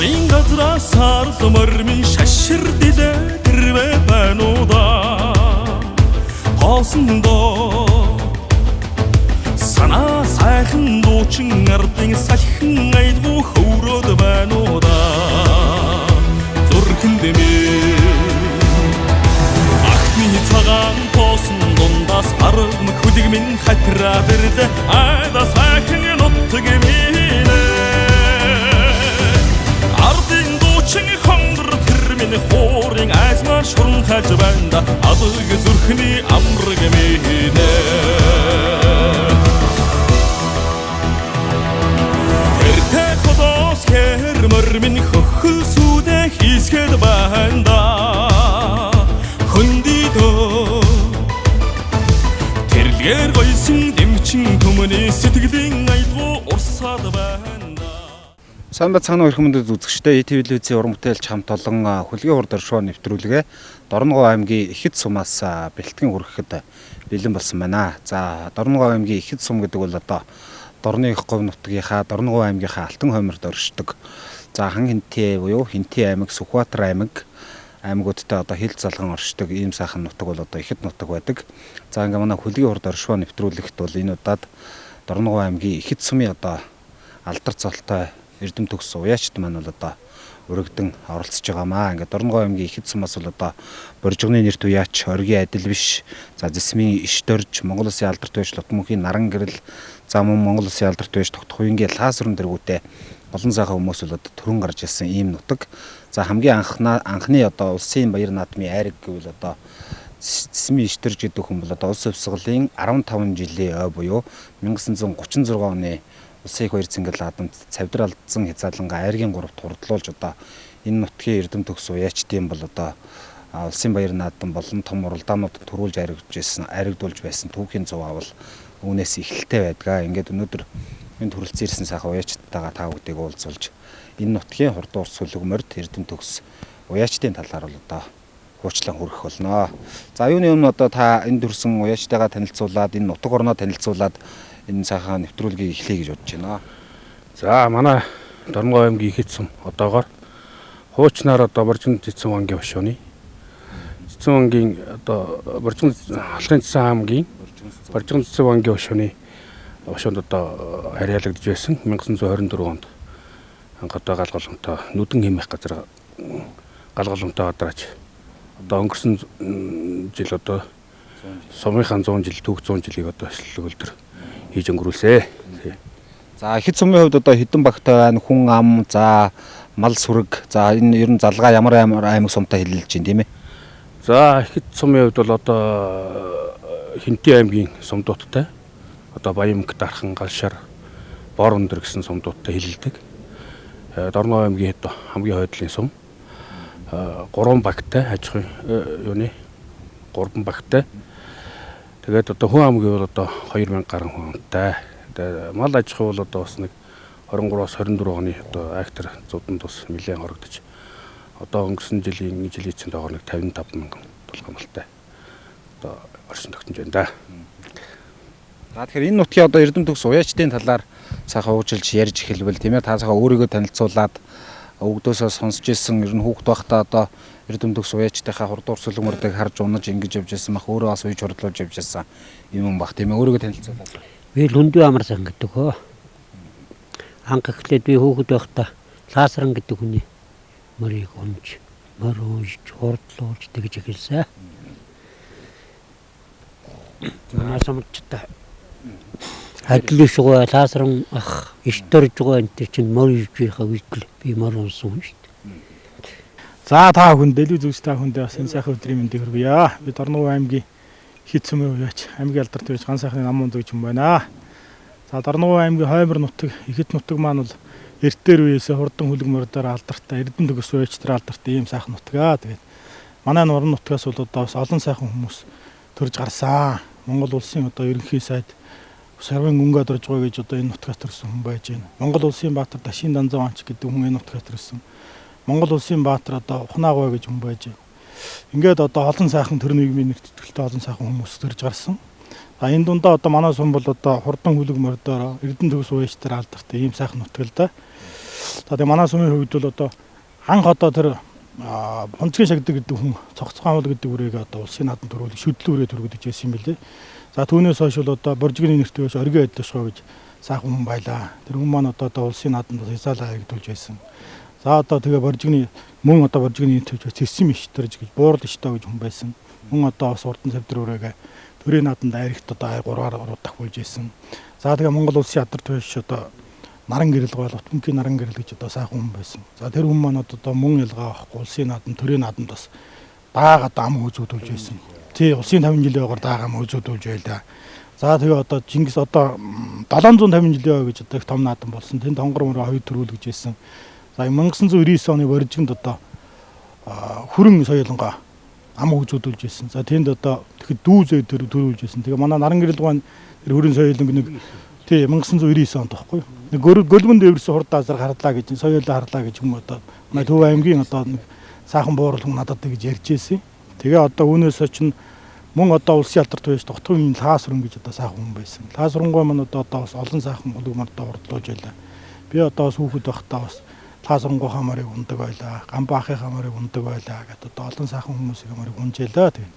Ардын газраас сарлмар минь шашир дилээ тэрвэ байнуда хоосондоо санаа сайхан дуучин ардын салхин айлгуу хөврөөд байнуда зүрхэн дэмээ ахны цагаан тоосон дундаас аргам хүлэг минь хатраа бэрлээ айда сайхан нутаг минь ардын дуучин хонгор тэр минь хоорын айсмаар шуран хаж байна адаг зүрхний амраг минь Мөр минь хөхөл сүдэ хийсгэд байна хөндидөө тэрлэгээр гойсон дэмчин төмөний сэтгэлийн айлгуу урсаад байна Сайн бацааны өрхмөндөд үзэгчтэй телевизийн уран бүтээлч хамт олон хөлгийн урд оршоо нэвтрүүлгээ Дорногов аймгийн Ихэд сумаас бэлтгэн хүрэхэд бэлэн болсон байна. За Дорногов аймгийн Ихэд сум гэдэг бол одоо Дорны их говь нутгийнхаа Дорногов аймгийнхаа Алтан хойморд оршдог. За хан хинтээ буюу Хинтээ аймаг, Сүхбаатар аймагуудтай одоо хил залган оршдог ийм сайхан нутаг бол одоо Ихэд нутаг байдаг. За ингээ манай хөлгийн урд оршоо нэвтрүүлэгт бол энэ удаад Дорногов аймгийн Ихэд сумын одоо алдар золтой эрдэм төгс уяачт маань бол одоо өргөдөн оролцож байгаамаа. Ингээ Дорногов аймгийн Ихэд сумаас бол одоо Боржигны нэрт уяач, Оргийн адил биш, за Зэсмийн иш дорж, Монгол Улсын алдарт байж Лутмөнхийн наран гэрэл, за мөн Монгол Улсын алдарт байж Тогтхуйнгийн лаасрын дэргүүтэй олон сайхан хүмүүс бол одоо төрөн гарч ирсэн ийм нутаг. За хамгийн анхны одоо улсын баяр наадмын айраг гэвэл одоо Зэсмийн иш дорж гэдэг хүн бол одоо улс өвсгөлийн 15 жилийн ой буюу 1936 оны Улсын их баяр цэнгэл наадамд цавдар алдсан хязгаарлангаа айргийн 3-т хурдлуулж одоо энэ нутгийн эрдэм төгс уяачдын бол одоо улсын баяр наадам болон том уралдаануудад төрүүлж айрагдуулж байсан түүхийн зов авал үүнээс эхэлтэй байдгаа. Ингээд өнөөдөр энэ төрөлцсөн ирсэн сайхан уяачдтайгаа та бүгдийг уулзуулж энэ нутгийн хурдан урт сүлэгмөрд эрдэм төгс уяачдын талаар бол одоо хуучлан хүргэх болно. За юуны өмнө одоо та энэ төрсэн уяачтайгаа танилцуулаад энэ нутаг орноо танилцуулаад энэ сайхан нэвтрүүлгийг эхлэе гэж бодож байна. За манай Дорногов аймгийн Ихэд сум одоогоор хуучнаар одоо Боржигны Цэцэн вангийн хошооны Цэцэн вангийн одоо Боржигны халахын Цэцэн аймгийн Боржигны Цэцэн вангийн хошоонд одоо харьяалагдж байсан 1924 онд одоо галгалмтай нүдэн хэмээх газар галгалмтай гадраач одоо өнгөрсөн жил одоо сумынхаа 100 жил түүх 100 жилийг одоо эслэлгөл төр хийж өнгөрүүлсэ. За Ихэд сумын хувьд одоо хэдэн багтай байна? Хүн ам, за мал сүрэг, за энэ ер нь залгаа ямар аймаг сумтай хэлэлж байна тийм ээ? За Ихэд сумын хувьд бол одоо Хинтээ аймгийн сумдуудтай одоо Баямг, Дархан, Галшар, Бор өндөр гэсэн сумдуудтай хэлэлдэг. Дорногов аймгийн хамгийн хойдлын сум 3 багтай аж ахуйн юуны 3 багтай. Тэгээд одоо хүн ам гэвэл одоо 2000 гаруй хүнтэй. Мал аж ахуй бол одоо бас нэг 23-аас 24 оны одоо актер зууданд бас нэлээд хорогдож одоо өнгөрсөн жилийн эцэнд доогоор нэг 55 мянган тулгамалтай одоо оршин тогтнож байна да. За тэгэхээр энэ нутгийн одоо эрдэм төгс уяачдын талаар сайхан уужилж ярьж эхэлвэл тийм ээ та сайхан өөрийгөө танилцуулаад өвгдөөсөө сонсч ирсэн ер нь хүүхд байхдаа одоо эрдэм төгс уяачдынхаа хурдан урт сүлэгмөрдийг харж унаж ингэж явж байсан мах өөрөө бас ууж хурдлуулж явж байсан юм бах тийм ээ өөрийгөө танилцуулаад. Би Лүндүү Амарсан гэдэг хөө. Анх эхлээд би хүүхэд байхдаа Лаасран гэдэг хүний мөрийг өмж, мөр ууж, хурдлуулж тэгж эхэлсэн. Наасамчтай. Адил шугаа Лаасран ах иш дорж байгаа энэ чинь мөр ижийнхаа үйтэл би мөр унсан шүү дээ. За та хүн дэлгүү зүгстэй хүндээ бас энэ сайхан өдрийн мэндийг хүргье. Би Дорногов аймгийн Ихэд сумын уяач аймгийн алдарт байж ган сайхны нам мунд гэж юм байна. За Дорногов аймгийн хоймор нутаг Ихэд нутаг маань бол эртээр үеэсээ хурдан хүлэгмөрөөр алдартай эрдэнэ төгс уяачтраа алдартай ийм сайхан нутгаа. Тэгээд манай нуран нутгаас бол одоо бас олон сайхан хүмүүс төрж гарсан. Монгол улсын одоо ерөнхий сайд Сарвын гүнгээ дорж байгаа гэж одоо энэ нутгаас төрсэн хүн байж байна. Монгол улсын баатар Дашин Данзаванч гэдэг хүн энэ нутгаас төрсэн. Монгол улсын баатар одоо Ухнаагой гэж хүн байж байна. Ингээд одоо олон сайхан төр нийгмийн нэгтгэлтэй олон сайхан хүмүүс төрж гарсан. Энэ дундаа одоо манай сум бол одоо хурдан хүлэг мордоор эрдэнэ төгс уяачтар алдартай ийм сайхан нутаг л да. За тэгээ манай сумын хувьд бол одоо анх одоо тэр Бунцгийн шагдаг гэдэг хүн цогцгаамал гэдэг үрийг одоо улсын наадам төрүүлэх шүтлэн үрээ төрүүлж байсан юм билээ. За түүнээс хойш бол одоо Боржигны нэртэй биш оргин адилшгүй гэж сайхан хүн байлаа. Тэр хүн маань одоо улсын наадамд хязгаарлаа хэрэгжүүлж байсан. За одоо тэгээ Боржигны мөн одоо Боржигны нэртэй цэсэм иштерж гэж буурал иштэй гэж хүн байсан. Мөн одоо бас урдан цавдар үрээгээ төрийн наадамд айрагт одоо 3-аар уруудах болж байсан. За тэгээ Монгол улсын ядарт биш одоо наран гэрэл гол утмгийн наран гэрэл гэж одоо сайхан хүн байсан. За тэр хүн маань одоо мөн ялгаа авахгүй улсын наадам төрийн наадамд бас даагаад ам үзүүлж байсан. Тий улсын 50 жилийн ойгоор даага ам үзүүлж байлаа. За тэгээ одоо Чингис одоо 750 жилийн ой гэж одоо их том наадам болсон. Тэнд хонгор мөрөө хоёр төрүүлж байсан. За 1999 оны Боржигнд одоо хүрэн соёлонгаа ам үзүүлж байсан. За тэнд одоо тэгэхэд дүүзээ төрүүлж байсан. Тэгээ манай наран гэрэл гуайн тэр хүрэн соёлонг нэг тий 1999 онд байхгүй юу? Нэг гөлгөн дээвэрсэн хурд азар харлаа гэж соёлоо харлаа гэж юм одоо манай Төв аймгийн одоо нэг сайхан буурал хүн надад гэж ярьж байсан. Тэгээ одоо үүнээс чинь мөн одоо улсын алдарт байж тогтхон лаас өрн гэж одоо сайхан хүн байсан. Лаас өрнгой маань одоо бас олон сайхан болог мартаа урдлууж байлаа. Би одоо бас хүүхэд байхдаа бас лаас өрнгой хамаарыг ундаг байлаа. Гамбаахын хамаарыг ундаг байлаа гэдэг одоо олон сайхан хүмүүсийн хамаарыг унжээлаа. Тэгээ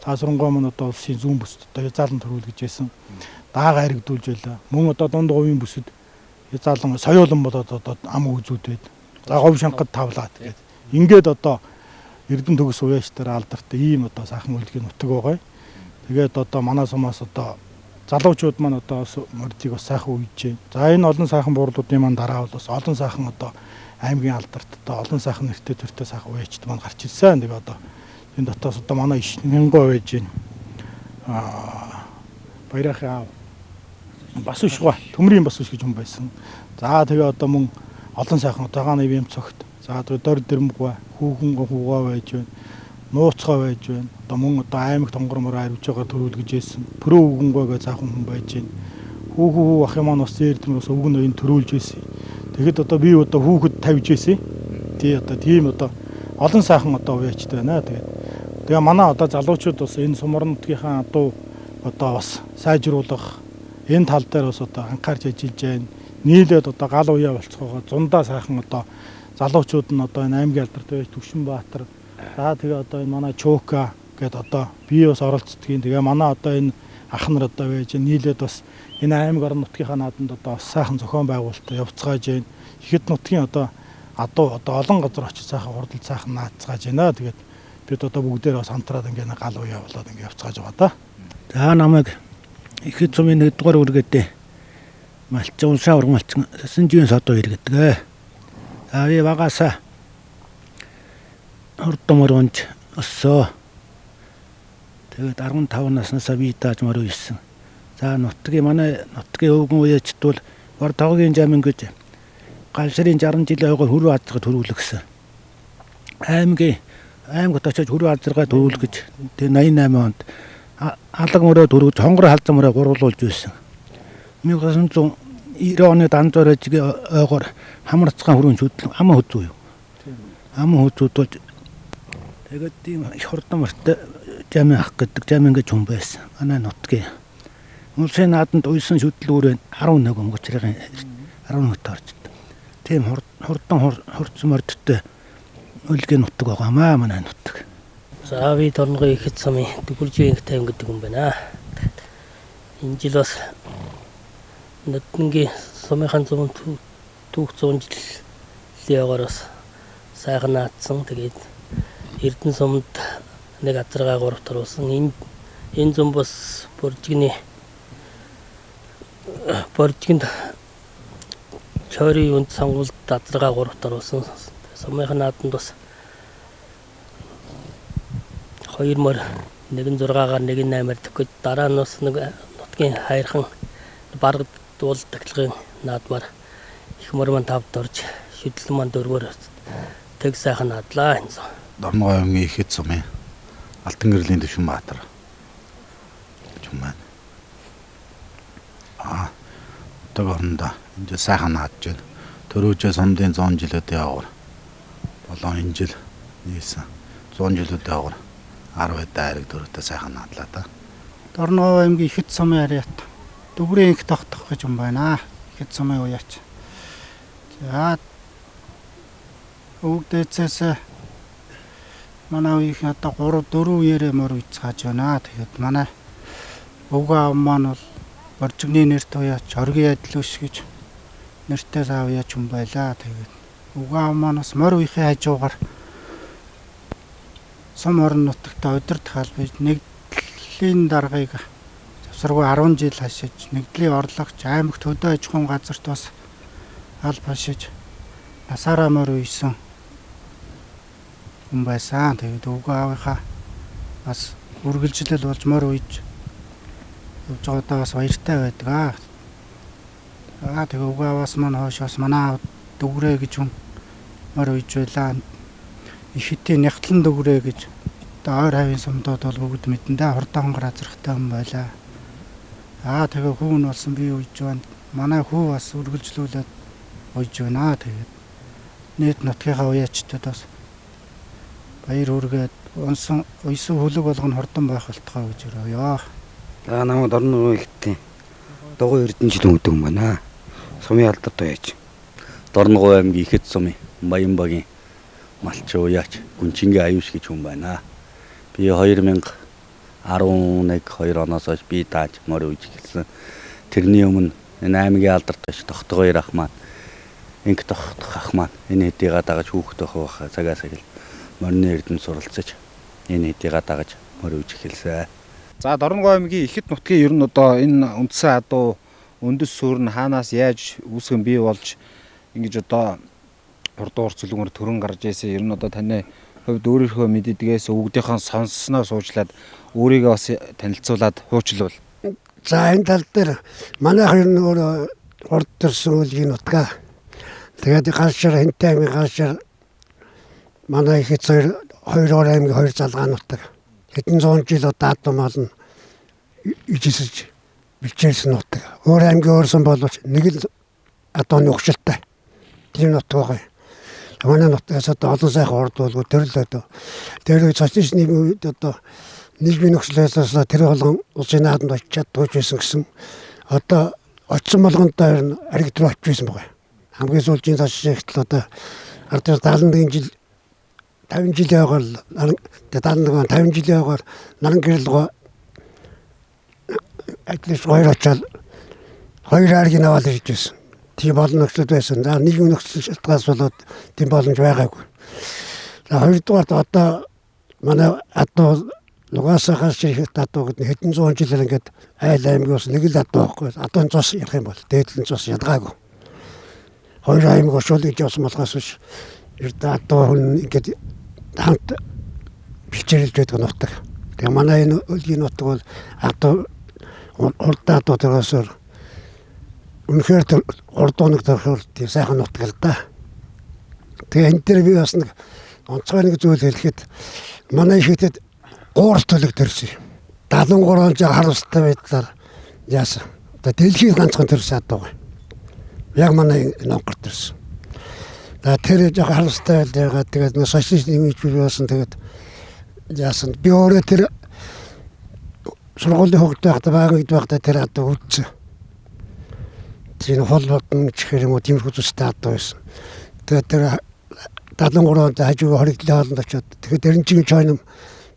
лаас өрнгой маань одоо улсын зүүн бүсд одоо хязаалан төрүүлж байсан. Даага харигдуулж байлаа. Мөн одоо дунд говийн бүсэд хязаалан соёолон болоод одоо ам үзүүдэд. За говь шанхад тавлаад тэгээд ингээд одоо Эрдэнэ төгс уяаш дээр алдартай ийм одоо сайхан үлгийн нутаг байгаа. Тэгээд одоо манай сумаас одоо залуучууд маань одоо мордыг бас сайхан үйж байна. За энэ олон сайхан буурлуудын маань дараа бол бас олон сайхан одоо аймгийн алдарт одоо олон сайхан нэртэй төртэй сайхан уяачд маань гарч ирсэн. Тэгээд одоо энэ дотоос одоо манай иш мянган байж байна. Баярахын аав бас ушгаа төмрийн бас ус гэж хүн байсан. За тэгээ одоо мөн олон сайхан тагааны бим цогт. За тэгээ дор дэрмгва хүүхэн хүүгаа байж байна. Нууцгаа байж байна. Одоо мөн одоо аймаг тонгормоор хариуж байгаа төрүүлгэж ийсэн. Пүрөө үгэнгойгээ цаахан хүн байж байна. Хүүхүү ах юм маань бас эрдэмээс өвгөн ноён төрүүлж ийсэн. Тэгэхэд одоо би одоо хүүхэд тавьж ийсэн. Тий одоо тийм одоо олон сайхан одоо уяачтай байна. Тэгээ манай одоо залуучууд бас энэ сумар нутгийнхаа адуу одоо бас сайжруулах энэ тал дээр бас одоо анхаарч ажиллаж байна. Нийлээд одоо гал уяа болцохоо зундаа сайхан одоо залуучууд нь одоо энэ аймгийн алдарт байж Төвшинбаатар. За тэгээ одоо энэ манай Чуука гэдэг одоо бие бас оролцдгийн. Тэгээ манай одоо энэ ах нар одоо байж нийлээд бас энэ аймаг орон нутгийнхаа наадамд одоо сайхан зохион байгуулалтаа явцгааж байна. Ихэд нутгийн одоо адуу одоо олон газар очиж сайхан хурдл сайхан наацгааж байна. Тэгээд бид одоо бүгдээр бас хамтраад ингээ гал уяа болоод ингээ явцгааж байгаа да. За намайг ихэд сумын 1-р үргэдээ малчин улсаа урган малчин Сэнжийн содоо иргэдэг. За би багасаа хурдмор онч өссөө. Тэгээд 15 наснасаа би тааж мороо ирсэн. За манай нутгийн өвгөн уяачд бол бор тавгийн жамин гэж галшрын 60 жилийн ойгоор хөрөө азарга төрүүлгсэн. Аймагт очиж хөрөө азарга төрүүлгэж тэр 88 онд алаг мөрөө төрүүлж хонгор халзан мөрөө гуруулуулж байсан. 1990 оны данзууржиг ойгоор хамарцгаан хөрөн шүтлэн ам хөзүү юу. Ам хөзүүдж тэгээд тийм их хурдан мөртөө жамин ах гэдэг жамин гэж хүн байсан. Манай нутгийн улсын наадамд уйсан шүтлүүрээ 11 өнгөчрийн 11 орчд. Тийм хурдан хурцсан мордтой үлгийн нутаг байгаамаа манай нутаг. За би Торногын ихэд сумын Дүгүржийн тайван гэдэг хүн байна. Энэ жил бас Нутгийн сумынхан зүүн түүх 100 жилийн ойгоор бас сайхан наадсан. Тэгээд Эрдэнэ сумд нэг азаргаа 3 төрүүлсэн. Энэ зам бас Боржигнд чойрын үнд сонгуульд азаргаа 3 төрүүлсэн. Сумынхан наадамд бас 2 мөр 1-6-аар 1-8-аар төгөж дараа нь бас нэг нутгийн хайрхан бараг дуул тахилгын наадмаар их мөр маань 5-д орж шүтлэн маань 4-өр тэг сайхан наадлаа энэ. Дорногой аймгийн ихэд сумын Алтан гэрлийн Төвшинбаатар гэж юм байна. Одоо орондоо энэ сайхан наадж байна. Төрөөжөө сумдын 100 жилүүдийн яваар болон энэ жил нийлсэн 100 жилүүдийн яваар 10 дайраг дөрөвтэй сайхан наадлаа да. Дорногой аймгийн ихэд сумын ариат Дүгүрийн их тогтох гэж юм байна. Ихэд сумын уяач. За өвгдээцээс манай үеийнх одоо 3 4 үеэрээ мөр үйцгааж байна. Тэгээд манай өвгөө аав маань бол боржигны нэрт уяач оргийн адилууш гэж нэртэй аав яач хүн байлаа. Тэгээд өвгөө аав маань бас мөр үеийнхээ хажуугаар сум орон нутагта удирдах албач нэгдлийн даргаыг завсаргүй 10 жил хашиж нэгдлийн орлогч аймагт хөдөө аж ахуйн газарт бас алба хашиж насаараа мөр үйсэн хүн байсан. Тэгээд өвгөө аавынхаа бас үргэлжлэл болж мөр үйж явж байгаадаа бас баяртай байдаг. Тэгээд өвгөө ааваас маань хойш бас манай дөгрөө гэж хүн мөр үйж байлаа. Их хитийн нягтлан дөгрөө гэж одоо ойр хавийн сумдууд бол бүгд мэдэндээ хурдан хонгор азрахтай хүн байлаа. Тэгээ хүү нь болсон би үйж байна. Манай хүү бас үргэлжлүүлээд үйж байна. Тэгээд нийт нутгийнхаа уяачтад бас баяр үргээд унсан уйсан хөлөг болгоно хурдан байх болтгоо гэж өрөөё. Намайг Дорногов ихтэй дугуй эрдэнэжил өнгөдөг юм байна. Сумын алдарт уяач. Дорногов аймгийн Ихэд сумын Баянбагийн малчин уяач Гүнчингийн Аюуш гэж хүн байна. Би 2011-2 оноос хойш би тааж мөр үйж эхэлсэн. Тэрний өмнө энэ аймгийн алдарт уяач Тогтгоёр ах маань инг тогтох ах маань энэ хэдийгээ дагаж хүүхэд байх цагаас эхэл морины эрдэнэ суралцаж энэ хэдийгээ дагаж мөр үйж эхэлсэн. За Дорногов аймгийн Ихэд нутгийн ер нь одоо энэ үндсэн адуу өндөс сүрн хаанаас яаж үүсгэн бий болж ингэж одоо хурдан урцлгүүр төрөн гарч ийсэн. Ер нь одоо таны хувьд өөрийнхөө мэддгээс өвгдийнхаа сонссноо суучлаад өөрийгөө бас танилцуулаад хуучлвал. За энэ тал дээр манайх ер нь өөр урд төрсөн үлгийн нутгаа. Тэгээд ганшаар хинтэй аймгийн ганшаар манай Ихэд хоёр аймгийн хоёр залгаа нутаг. Хэдэн зуун жил одоо адуу мал нь ижисэж бичсэн нутаг. Өөр аймгийн өөрсөн боловч нэг л адууны угшилтай. Тэр нутаг байгаа. Манай нутгаас одоо олон сайхан урд болго төрлөө. Тэр социализмын үед одоо нийгмийн нөхцлөөс тэр болгон улсын наадамд очиж чаддгүй байсан гэсэн одоо очсон болгондоо ариг руу очиж байсан байгаа. Хамгийн сүүлийн цааш ихтэл одоо ардаас 71 жил 50 жилийн ойгоор 50 жилийн ойгоор наран гэрэл атлиш хоёр очоод хоёр аргийн аваад ирж байсан. Тийм болон нөхцөл байсан. За нийгмийн нөхцөл шалтгаанаас болоод тийм боломж байгаагүй. За хоёрдугаар одоо манай адуу нугасаа гарч ирэх адуу гэдэг хэдэн зуун жилээр ингээд айл аймгаас нэг л адуу байхгүй. Адуун цус ярих юм бол дээдлэн цус ядгаагүй. Хоёр аймаг ошол гэж явсан болохоос биш. Эрдэ адуу хүн ингээд хамт бичээрэлж байдаг нутаг. Тэгээ манай энэ өлгийн нутаг бол адуу урдаа адуу төрөөсөөр үнэхээр урдуунаг төрөхөөр тийм сайхан нутаг л да. Тэгээ энэ дээр би бас нэг онцгой нэг зүйл хэлэхэд манай Ихэдэд 3 төлөг төрсөн. 73 он харуулттай байдлаар яасан. Одоо дэлхийн ганцхан төрсөн адуу. Яг манай ногор төрсөн. Тэр яг харуулттай байлгаа тэгээд социализмын үеч байсан тэгээд яасан. Би өөрөө тэр сургуулийн хөгжиж байхдаа тэр адуу үтсэн. Тэр хол бодно чихэр юм уу тиймэрхүү зүйлтэй адуу байсан. Тэгээд тэр 73 онд хажуу хоригдлын хоолнд очиод тэгээд эренчийн чойном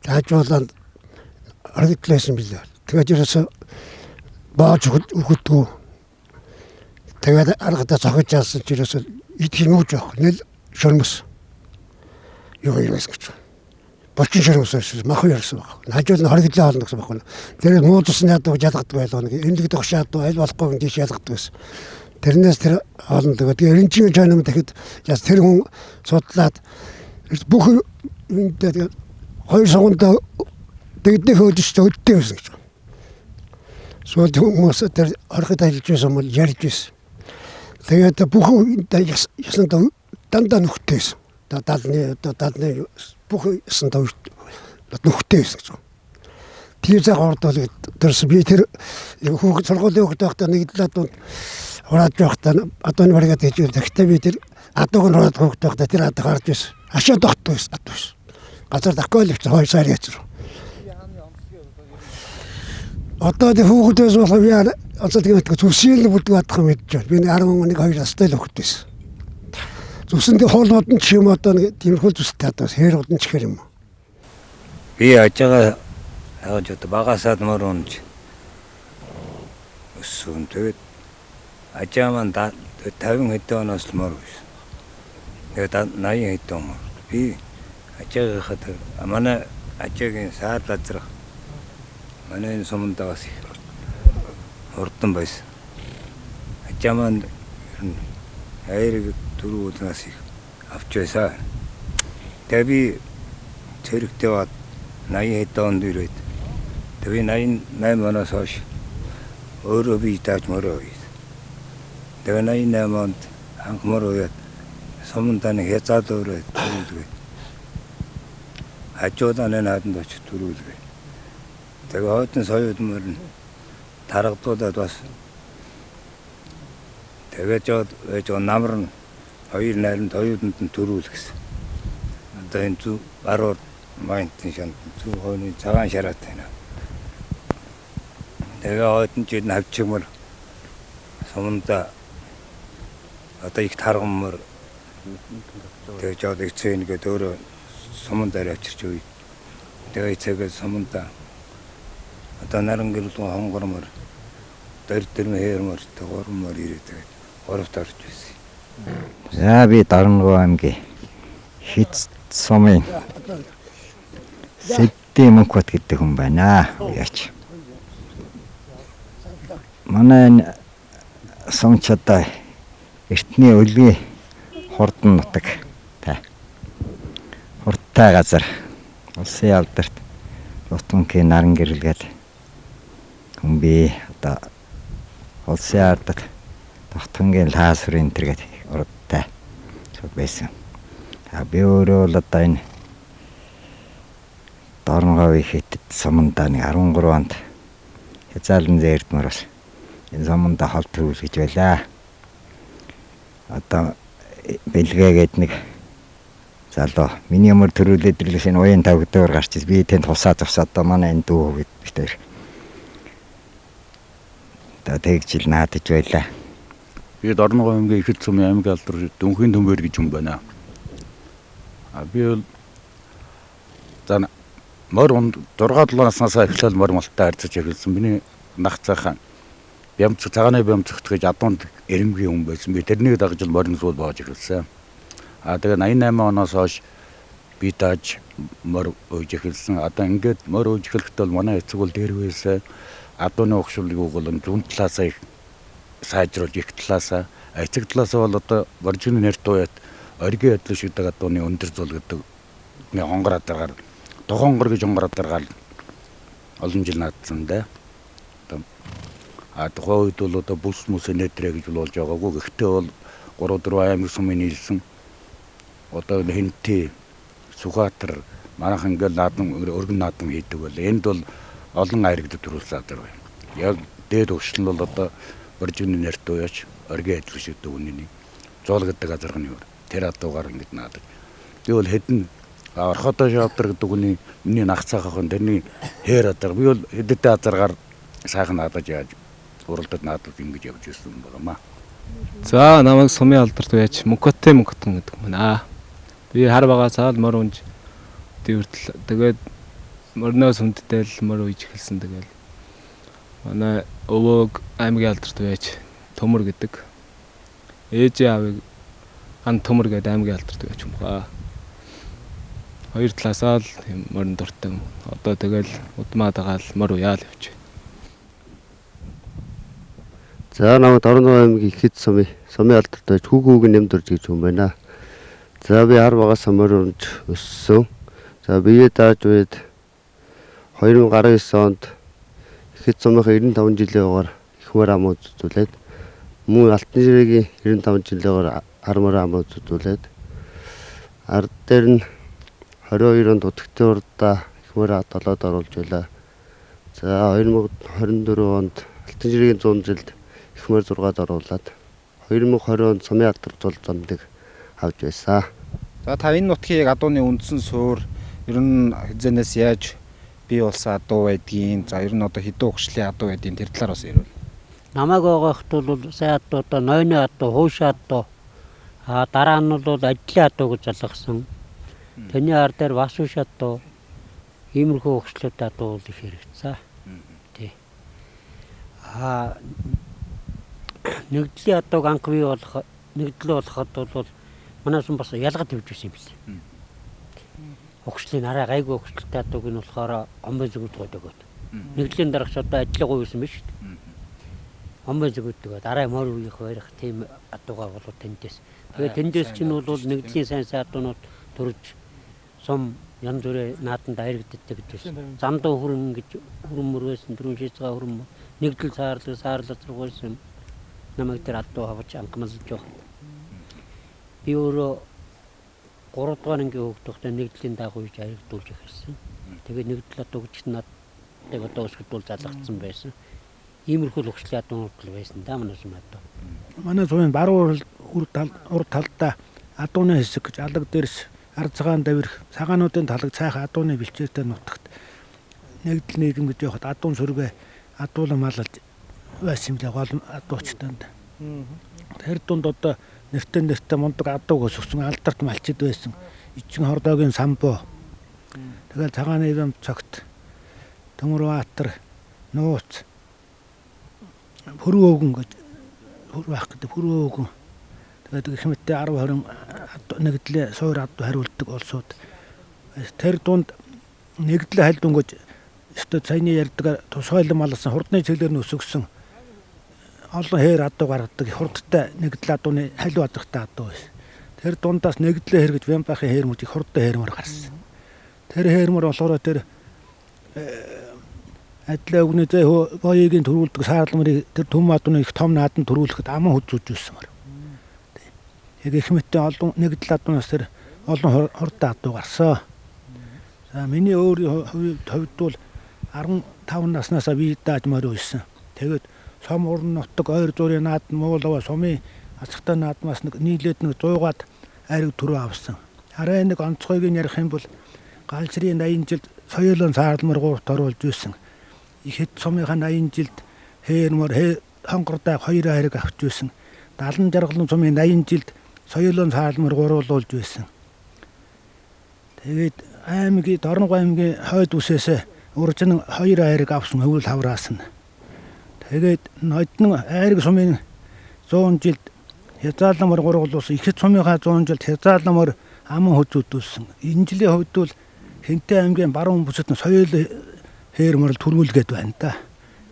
хажуулаад хоригдлээсэн билээ. Тэгээд ерөөсө бааж өгдөггүй. Тэгээд аргадаа цохиж яасан ч ерөөсө идэх юм уу жоох. Нэл шөрмөс. Юу юм гэж. Болчин шөрмөс мах ярьсан баг. Хажуул нь хоригдлын хоолнд гэсэн баг. Тэр муудсан ядуу ялгадаг байлаа. Эмнэлэг догшаадуу аль болохгүй гэж ялгадаг байсан. Тэрнээс тэр хоолнд тэгээд эренчийн чойном дахид яс тэр хүн судлаад бүх энэ хоёр сугандаа дэгдэх хөдөлж өдтэй байсан гэж. Сүүлд хүмүүс тэр орхид ажиллаж байсан бол ярьж байсан. Тэгээд бүх ясанд дандаа нүхтэйсэн. Даалны бүх ясанд нүхтэй байсан гэж. Тийм цаг ордол төрс би тэр хүүхэд сургуулийн хүүхэд байхдаа нэг л адуу хураад байхдаа адууны бариад хийж захтай би тэр адууг нь хураад хүүхэд байхдаа тэр адуу гарч байсан. Ашаа тогтдог байсан адуу байсан. Газар дакойлч 2 сар яцруу. Одоо тэр хүүхдээс болох яа онцлог зүйлс зүсэл бүдэг адах мэдж байна. Би 11 2 настай л хүүхэд байсан. зүсэндээ хоолнууд нь ч юм одоо нэг тиймэрхүү зүстэй одоо хэрүүд нь ч гэх юм. Би ажигаа яаж одоо багасаад мөр унж өссөн. Тэгээд ажаа маань 50 хэдэн оноос л мөр байсан. Тэгээд 80 хэдэн мөр. Би ажаагийнхад манай ажаагийн саар лазрах манай энэ сумдаас их хурдан байсан. Ажаа маань хайрыг дөрөв удаас их авч байсан. Тэгээд би цэрэгтэй бат 80 хэдэн онд ирээд тэгээд 88 оноос хойш өөрөө би тааж мөрөө. Тэгээд 88 онд анх мөрөө яд сумданы хязаад өөрөө төрүүлгээ. Хажуудаа нааданд очиж төрүүлгээ. Тэгээд хойдон соёуд мөрн таргадуудад бас тэгээд жоо намар нь хоёр найрамд хоёуданд нь төрүүл гэсэн. Одоо энэ зүг баруур майнтын шанд зүг хойны цагаан шараад байна. Тэгээ хойдон жид навчмар сумда одоо их таргаммар тэгээ жоод ицэн гэдэг өөрөө сумдаар авчирч үе. Тэгээ ицэгээ сумда одоо наран гэрэл хонгормор дөрдөрм хэрмөр төгөрмөр ирээд оровт орж байсан. За би Дарангуй аймгийн Хиц сумын Сэдди Мөнхбат гэдэг хүн байна. Яач. Манай сумч одоо эртний өлгийн хурдан нутаг та. Хурдтай газар улсын алдарт Лутунгийн наран гэрэлгээд хүн би одоо улсын алдарт Тогтонгийн лаасрын тэргээд урдтай байсан. Би өөрөө л одоо энэ Дарангуй Хитэд сумдаа нэг 13 онд хязаалан зээрдмөр бас энэ сумдаа хол төрүүлж байлаа. Одоо бэлгээгээд нэг залуу миний өмөр төрүүлээд ирлээс энэ уян тавгдаар гарч би тэнд тусаа одоо манай энэ дүү гэд битэр. Одоо тэгжил наадаж байлаа. Би Дарангуй аймгийн Ихэд сумын аймгийн алдар Дүнхийн Төмбөр гэж хүн байна. Би бол за мөр 6-7 наснаас эхлээл мөр молтой харьцаж эхэлсэн. Миний нах цаахан бямц цагааны бямцгт гэж адуунд эрэмгийн хүн байсан. Би тэрнийг дагж л морин суул боож эхэлсэн. Тэгээ 88 оноос хойш би тааж мөр ууж эхэлсэн. Одоо ингээд мөр ууж эхлэхдээ бол манай эцэг бол дээр байсан. Адууны ухшуулыг угуулan зүүн талаасаа их сайжруулж их талаасаа эцэг талаасаа бол одоо боржины нэр туяат оргийн адил шидэг адууны өндөр зул гэдэг нэг хонгор адаргаар дохонгор гэж хонгор адаргаар олон жил наадсан да. Тухайн үед бол одоо бүс мүс нэтрэ гэж болж байгаагүй. Гэхдээ бол 3-4 аймаг сумын нийлсэн. Одоо Хинти, Сүхбаатар манайхан ингээл наадам өргөн наадам хийдэг бол энд бол олон айрагд төрүүлсэн адар байна. Яг дээд өвшил нь бол одоо боржины нэр туяач оргийн адил шидэг үнэний зуул гэдэг газарганы өөр. Тэр адуугаар ингэж наадаг. Би бол хэдэн орходоо шавдар гэдэг үний миний нах цаахын тэрний хээр адар. Би бол хэдэтэ азаргаар сайхан наадаж яаж уралдад наадад ингэж явж ирсэн байгаамаа. За намайг сумын алдарт байж Мөнхбатэн гэдэг байна. Би хар багасаа л мөр унж дэртэл тэгээд мөрнөөс хүндтэл мөр ууж эхэлсэн. Тэгээд манай өвөг аймгийн алдарт байж Төмөр гэдэг. Ээжээ аавыг ан Төмөр гэдэг аймгийн алдарт байж юм ба. Хоёр талаасаа л мөрн дуртай. Одоо тэгэл удмаа дагаал мөр уяал явж. За намайг Дарангуй аймгийн Ихэд сумын алдарт байж хүүгүүг нэмдурж гэж хүн байна. За би хар багасаа мөр унж өссөн. За бие тааж үед 2019 онд Ихэд сумын 95 жилийн угаар их мөр ам үзүүлээд мөн Алтан жирийн 95 жилийн угаар хар мөр ам үзүүлээд ард дээр нь 22 онд утгтын урдаа их мөр толоод оруулж байлаа. За 2024 онд Алтан жирийн 100 жилд их мөр 6-д оруулаад 2020 онд сумын алдар зул зомдыг авч байсан. За та энэ нутгийн адууны үндсэн суур ер нь хязгаарнаас яаж бий болсон адуу байдгийн за ер нь одоо хэдэн ухшлын адуу байдгийн тэр талаар бас ярил. Намайг байгаагт бол сайн адуу одоо нойны адуу, хууш адуу Дараа нь бол ажлын адуу гэж залгасан. Тэний ар дээр Васууш адуу, иймэрхүү өгслүүд адуу их хэрэгцээ. Тий. Нэгдлийн адууг анх бий болох нэгдэл болоход бол манайс бас ялгаа тавьж байсан юм билээ. Өгслийн арай гайгүй өгсөлтэй адууг нь болохоор омбын зүгүүд өгөөд. Нэгдлийн дараач одоо ажлын гоо байсан биш үү? Омбын зүгүүд өгөөд арай мөр үеих барих тийм адуугаа болоо тэндээс. Тэгээд тэндээс чинь бол нэгдлийн сайн адуунууд төрж сум янз бүрийн нааданд аяргддаг гэж байсан. Замдуу хүрэн гэж хүрэн мөрөөсөн дөрвөн шийцгээ хүрэн нэгдэл саарлаг зургуулсан намайг тэр адуу хавч анхмалж байгаа. Би өөрөө 3 дугаар ангийн хүүхдтэй нэгдлийн дагуулж аяргдуулж ирсэн. Тэгээд нэгдэл адуу гэж надад одоо өсгөл залгацсан байсан. Иймэрхүү өгслийн адуунууд л байсан да манайс адуу. Манай зүүн баруун урд талдаа адууны хэсэг гэж алаг дээрс ард цагаан давирх цагаануудын талаг цайхан адууны бэлчээртэй нутагт нэгдэл нийгэм гэж явахад адуун сүргээ адуулан малж байсан юм лээ гол адуучтанд. Тэр дунд одоо нэртэн мундаг адууг өсгсөн алдарт малчид байсан. Ичин хордоогийн самбуу. Тэгэл цагааны эвэм цогт Төмөрбаатар нууц Хөрөөгөн гэж байх гэдэг Хөрөөгөн. Тэгээд их мэттэй 10 20 нэгдлээ суур адуу хариулдаг улсууд. Тэр дунд нэгдлээ хальдунгож өстө цайны ярьдаг тусгайлан малсан хурдны цэглэр нь өсгсөн олон хээр адуу гаргадаг хурдтай нэгдэл адууны халиу адрахтай адуу байсан. Тэр дундаас нэгдлээ хэрэгж Вямбахын хээрмүүд их хурдтай хээрмөр гарсан. Тэр хээрмөр болохоор тэр адлаа өгнө зэ боёгийн төрүүлдэг саарламрыг тэр төм адууны их том нааданд төрүүлэхэд аман хүзүүж байсан. Яг их мэттэй олон нэгдэл адуунаас тэр олон хурдтай адуу гарсан. За миний өөрийн хувьд бол 15 наснаас би даажмаар байсан. Тэгээд сом уран нутаг ойр зуурын наад Муулава сумын ацхтай наадмаас нийлээд 100-аад айраг төрөө авсан. Арай нэг онцгойг нь ярих юм бол галжрын 80 жилд соёлын саарламар гуравт оруулж байсан. Ихэд сумынхаа 80 жилд хээрмөр хонгордай 2 айраг авч байсан. 70 жаргалын сумын 80 жилд соёлын саарламар гуруулж байсан. Тэгээд аймгийн Дорногов аймгийн хойд үсээс уржин 2 айраг авсан өвөл хавраас нь. Тэгээд нодны айраг сумын 100 жилд хязгаалмар гургуулсан ихэд сумынхаа 100 жилд хязгаалмар аман хөзүүдүүлсэн. Энэ жилийн хувьд бол Хэнтэй аймгийн баруун бүсэд соёл хээрмөр төрүүлгээд байна да.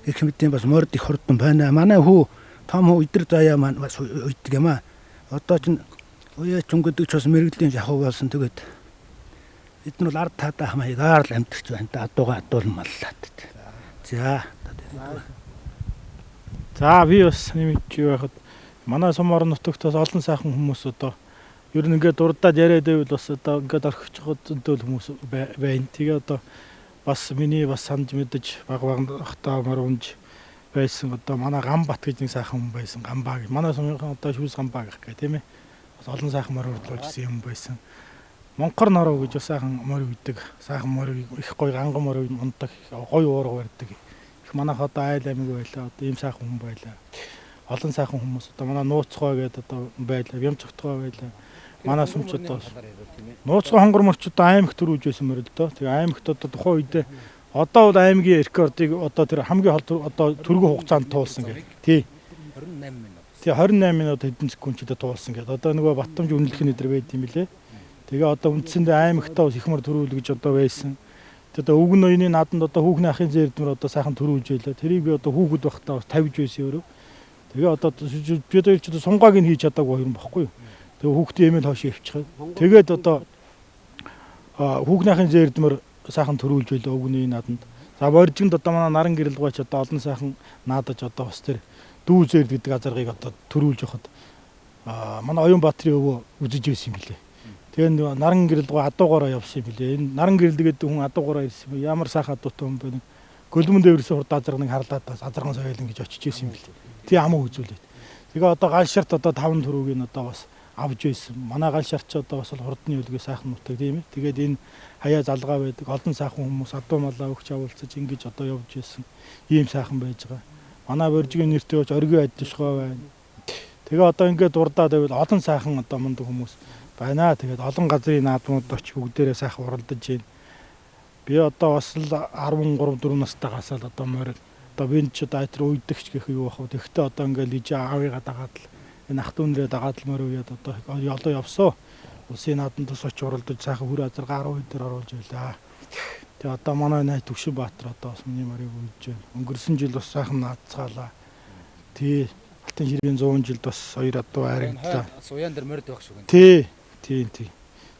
Их мэдээ бас морд их хурдан байна. Манай хүү том хүү идэр заяа маань бас үйдэг юм аа. Одоо ч уяач өнгөдөг ч бас мэрэгдлийн шахуу болсон. Тэгээд эдгээр бол ард таадаа хамаагаар л амьдэрч байна да. Адууга адуулан маллаад. За би бас нэмж байхад манай сум орон нутагтаас олон сайхан хүмүүс одоо ер нь ингээд дурдаад яриад байвал бас одоо ингээд орхиж хад зөнтөл хүмүүс байна. Тэгээ одоо бас миний бас санд мэдэж баг багтаа марунж байсан одоо манай Гамбат гэж нэг сайхан хүн байсан. Гамбаа гэж манай сумынхан одоо шүүс Гамбаа гэх гэх тийм ээ. Бас олон сайхан мөр урдлуулжсэн юм байсан. Монкор нороо гэж бас сайхан мөр үйдэг. Сайхан мөр их гоё ганган мөр ундаг гоё уурга барьдаг. Их манайх одоо айл аймаг байлаа. Одоо ийм сайхан хүн байлаа. Олон сайхан хүмүүс одоо манай нууцгой гэдэг одоо байлаа. Вямцогтгой байлаа. Манай сумчууд нууцгой хонгор морчууд аймаг төрүүлж байсан мөр л дөө. Тэгээ аймагт одоо тухайн үед одоо бол аймгийн рекордыг одоо тэр хамгийн хол одоо түргэн хугацаанд туулсан гэх. Тий. 28 минут. Тий 28 минут хэдэн секундчдээ туулсан гэдэг. Одоо нөгөө Батамж үнэлэх нэдэр байд юм билэ. Тэгээ одоо үндсэндээ аймагтаа их мөр төрүүл гэж одоо байсан. Тэгээ одоо өвгөн ноёны нааданд одоо хүүхний ахын зээрдмэр одоо сайхан төрүүлж байлаа. Тэрийг би одоо хүүхэд байхдаа бас тавьж байсан өөрөө. Тэгээ одоо би одоо ч сунгааг нь хийж чадаагүй юм баггүй юу. Тэгээ хүүхдээ эмээл хоош ивчихээ. Тэгээд одоо хүүхний ахын зээрдмэр сайхан төрүүлж байлаа өвгөний нааданд. За боржинд одоо манай наран гэрэлгүйч одоо олон сайхан наадаж одоо бас тэр дүү зээрд гэдэг газаргыг одоо төрүүлж явахад манай Оюнбаатарын өвөө үзэж байсан юм билээ. Тэгээ наран гэрэлгүй адуугаараа явсан юм билээ. Энэ наран гэрэл гэдэг хүн адуугаараа ирсэн юм. Ямар сайхан адуутай хүн бэ? Гөлмөн дээрээс хурд азаргыг харлаад азарган соёлын гэж очиж байсан юм билээ. Тий амуу үзүүлээд. Тэгээ одоо гал шарт одоо 5 төрөгийг одоо бас авж байсан. Манай гал шарт ч одоо бас хурдны үлгээ сайхан нутаг тийм ээ. Тэгээд энэ хаяа залгаа байдаг. Олон сайхан хүмүүс адуу малаа өгч авуулцаж ингэж одоо явж байсан. Ийм сайхан байж байгаа. Манай боржигийн нэртэй өч оргийн адилшгой байна. Тэгээ одоо ингээд дурдаа тэгвэл олон сайхан одоо мундаг хүмүүс байна. Тэгээд олон газрын наадмууд очиж бүгдээрээ сайхан уралдаж байна. Би одоо бас л 13 4 настайгаас л одоо морил одоо би ч одоо айтер уйдагч гэх юу бах вэ. Тэгтээ одоо ингээд ижээ аавыгаа дагаад л энэ ах дүүнрээ дагаад л морь уяад одоо ёлоо явсоо. Улсын наадманд тус очиж уралдаж сайхан хүр азар 10 дээр оруулж байлаа. Тэгээ одоо манай найз Төвшин Баатар одоо бас миний морийг уйдж байна. Өнгөрсөн жил бас сайхан наадцгаалаа. Тий Алтан ширгийн 100 жилд бас хоёр одоо харагдлаа. Суян дээр морид байх шүү гэнэ. Тий.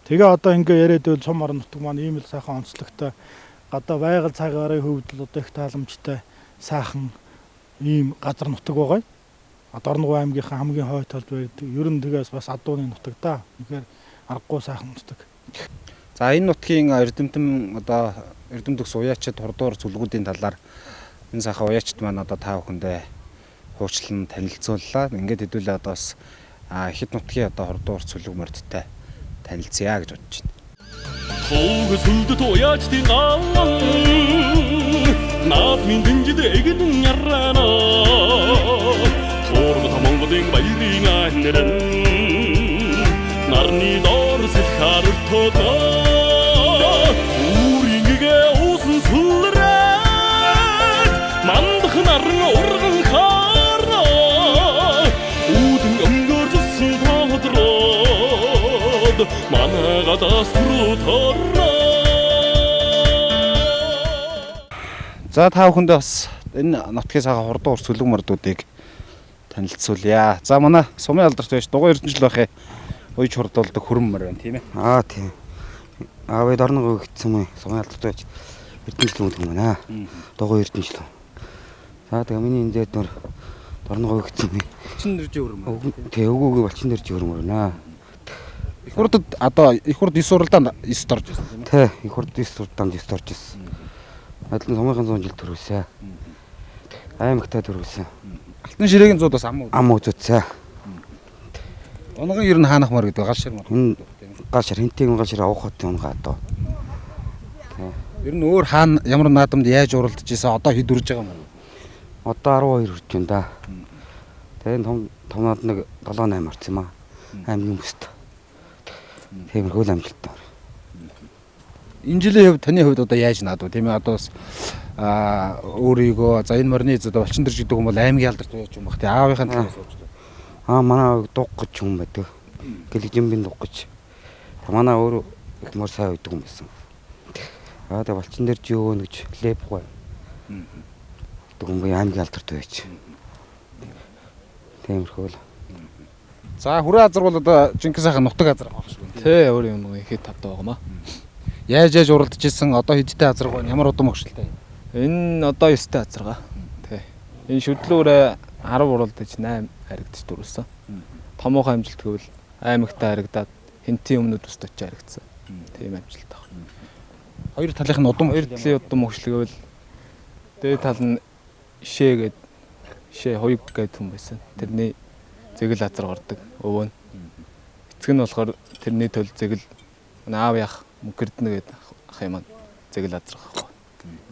Тэгээ одоо ингээ яриад байвал сум орон нутаг маань ийм л сайхан онцлогтой гадаа байгаль цагаараа хөвдөл одоо их тааламжтай сайхан ийм газар нутаг байгаа. Одоо Орногов аймгийнхаа хамгийн хойд талд байдаг. Ер нь тэгээс бас адууны нутаг да. Тэгэхээр аргагүй сайхан нутаг. За энэ нутгийн эрдэмтэн одоо эрдэмтэх суяачид хурдуур зүлгүүдийн талаар энэ сайхан уяачд маань одоо та бүхэндээ хуучлан танилцууллаа. Ингээд хэдүүлээ одоо бас хэд нутгийн одоо хурдуур цүлэг мордтой танилцъя гэж бодож байна. Хөөс үлдэт уяачдын гаалан наад минь дэнжид эгэн ярана. Торгот Монголын баярын аниран нарны доор сэлхаар тоо үрингээ усан сүлрээ мандах наран урган хаарна үүдэн өнгөрсөн тодроод манагадас бүрторно. За та бүхэндээ бас энэ нутгийн сайхан хурдуур цүлэг мордуудыг танилцуулъя. За манай сумын алдарт байж дугуй эрдэнэжил байхыг уйж хурдуулдаг хөрөн мөр байна тийм ээ. Тийм. Аваад Орногов гитсэн юм сумын алдарт байж эрдэнэжил юм байна. Дугуй эрдэнэжил. За тэгээ миний энэ дээр нөр Орногов гитсэн юм. Балчин дэржи хөрөн мөр. Тэг өгөөгүй балчин дэржи хөрөн мөр байна. Их хурдад одоо их хурд 9 уралдаанд 9 дорж байсан тийм ээ. Их хурд 9 уралдаанд 9 дорж байсан. Адилхан сумын 100 жил төрүүлсэн. Аймагтай төрүүлсэн. Алтан ширээгийн 100 бас ам үзүүлсэн. Онгон ер нь хаанах мөр гэдэг гал шир мөр. Энэ гал шир хинтийн гал шир авах хотын унгаа одоо. Ер нь өөр хаана ямар наадамд яаж уралдаж ийсэн одоо хэд үрж байгаа юм бэ? Одоо 12 үрж байна да. Тэгээ том наад нэг 7 8 орсон юм аа. Аймгийн бүст. Тиймэрхүү амжилттай. Энэ жилийн хувьд таны хувьд одоо яаж наадав тийм ээ одоо бас өөрийгөө за энэ морины зэдэ балчин дэрж гэдэг юм бол аймгийн алдарт байж юм бах тий аавынхаа төлөө сууж байна. Манай дуг гэж юм байдаг. Гэлжимбийн дуг гэж. Манай өөр их мор сайн үйдэг юм байсан. Тэгээ балчин дэрж юу гэж лепгүй. Дүнгийн аймгийн алдарт байж. Тиймэрхүү л. За хүрээ азар бол одоо жинхэнэ сайхан нутаг азар авах шүү. Тэ өөр юм ихэд тавтай байгаамаа. Яаж уралдаж ирсэн одоо хэдтэй азарга байна? Ямар удам өгшөлтэй? Энэ одоо 9-тэй азарга. Тэ. Энэ шүдлүүрээ 10 уралдаж 8 харигдч дүрсэн. Томоохон амжилт гэвэл аймагтай харагдаад хинтийн өмнөд ус очиж харагдсан. Тийм амжилт баг. Хоёр талынх нь удам хоёр талын удам өгшлөгөөл дээд тал нь шээгээд шээ хоёг гэдэг хүн байсан. Тэрний зэгэл азар гардаг. Өвөө нь. Эцэг нь болохоор тэрний төл зэгэл аав яах мөнгөрднө гэдэг ах юм аа зэгэл азрах ах.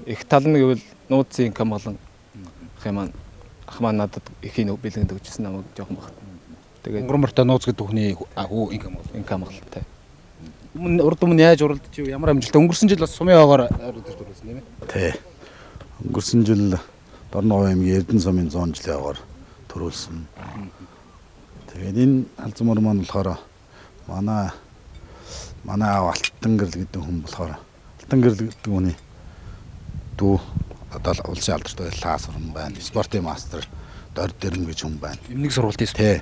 Их тал нь гэвэл нууцын инкам болон ах юм аа ах маань надад ихийн бэлгэнд өгчсэн намайг жоохон баг. Тэгээд өнгөрмөртөө нууц гэдэг хүний хүү инкам болтой. Урд өмнө яаж уралдаж юу ямар амжилттай өнгөрсөн жил бас сумын хаагаар уралдаж төрүүлсэн тийм ээ. Тий. Өнгөрсөн жил Орногов аймгийн Эрдэнэ сумын 100 жилийн хаагаар төрүүлсэн. Тэгээд энэ алзан мөр маань болохоор манай аав Алтан гэрэл гэдэг хүн болохоор Алтан гэрэл гэдэг хүний дүү одоо улсын алдарт байлаас орн байна. Спортын мастер Дорд Дэрэм гэж хүн байна. Эмнэг сургалтын тий.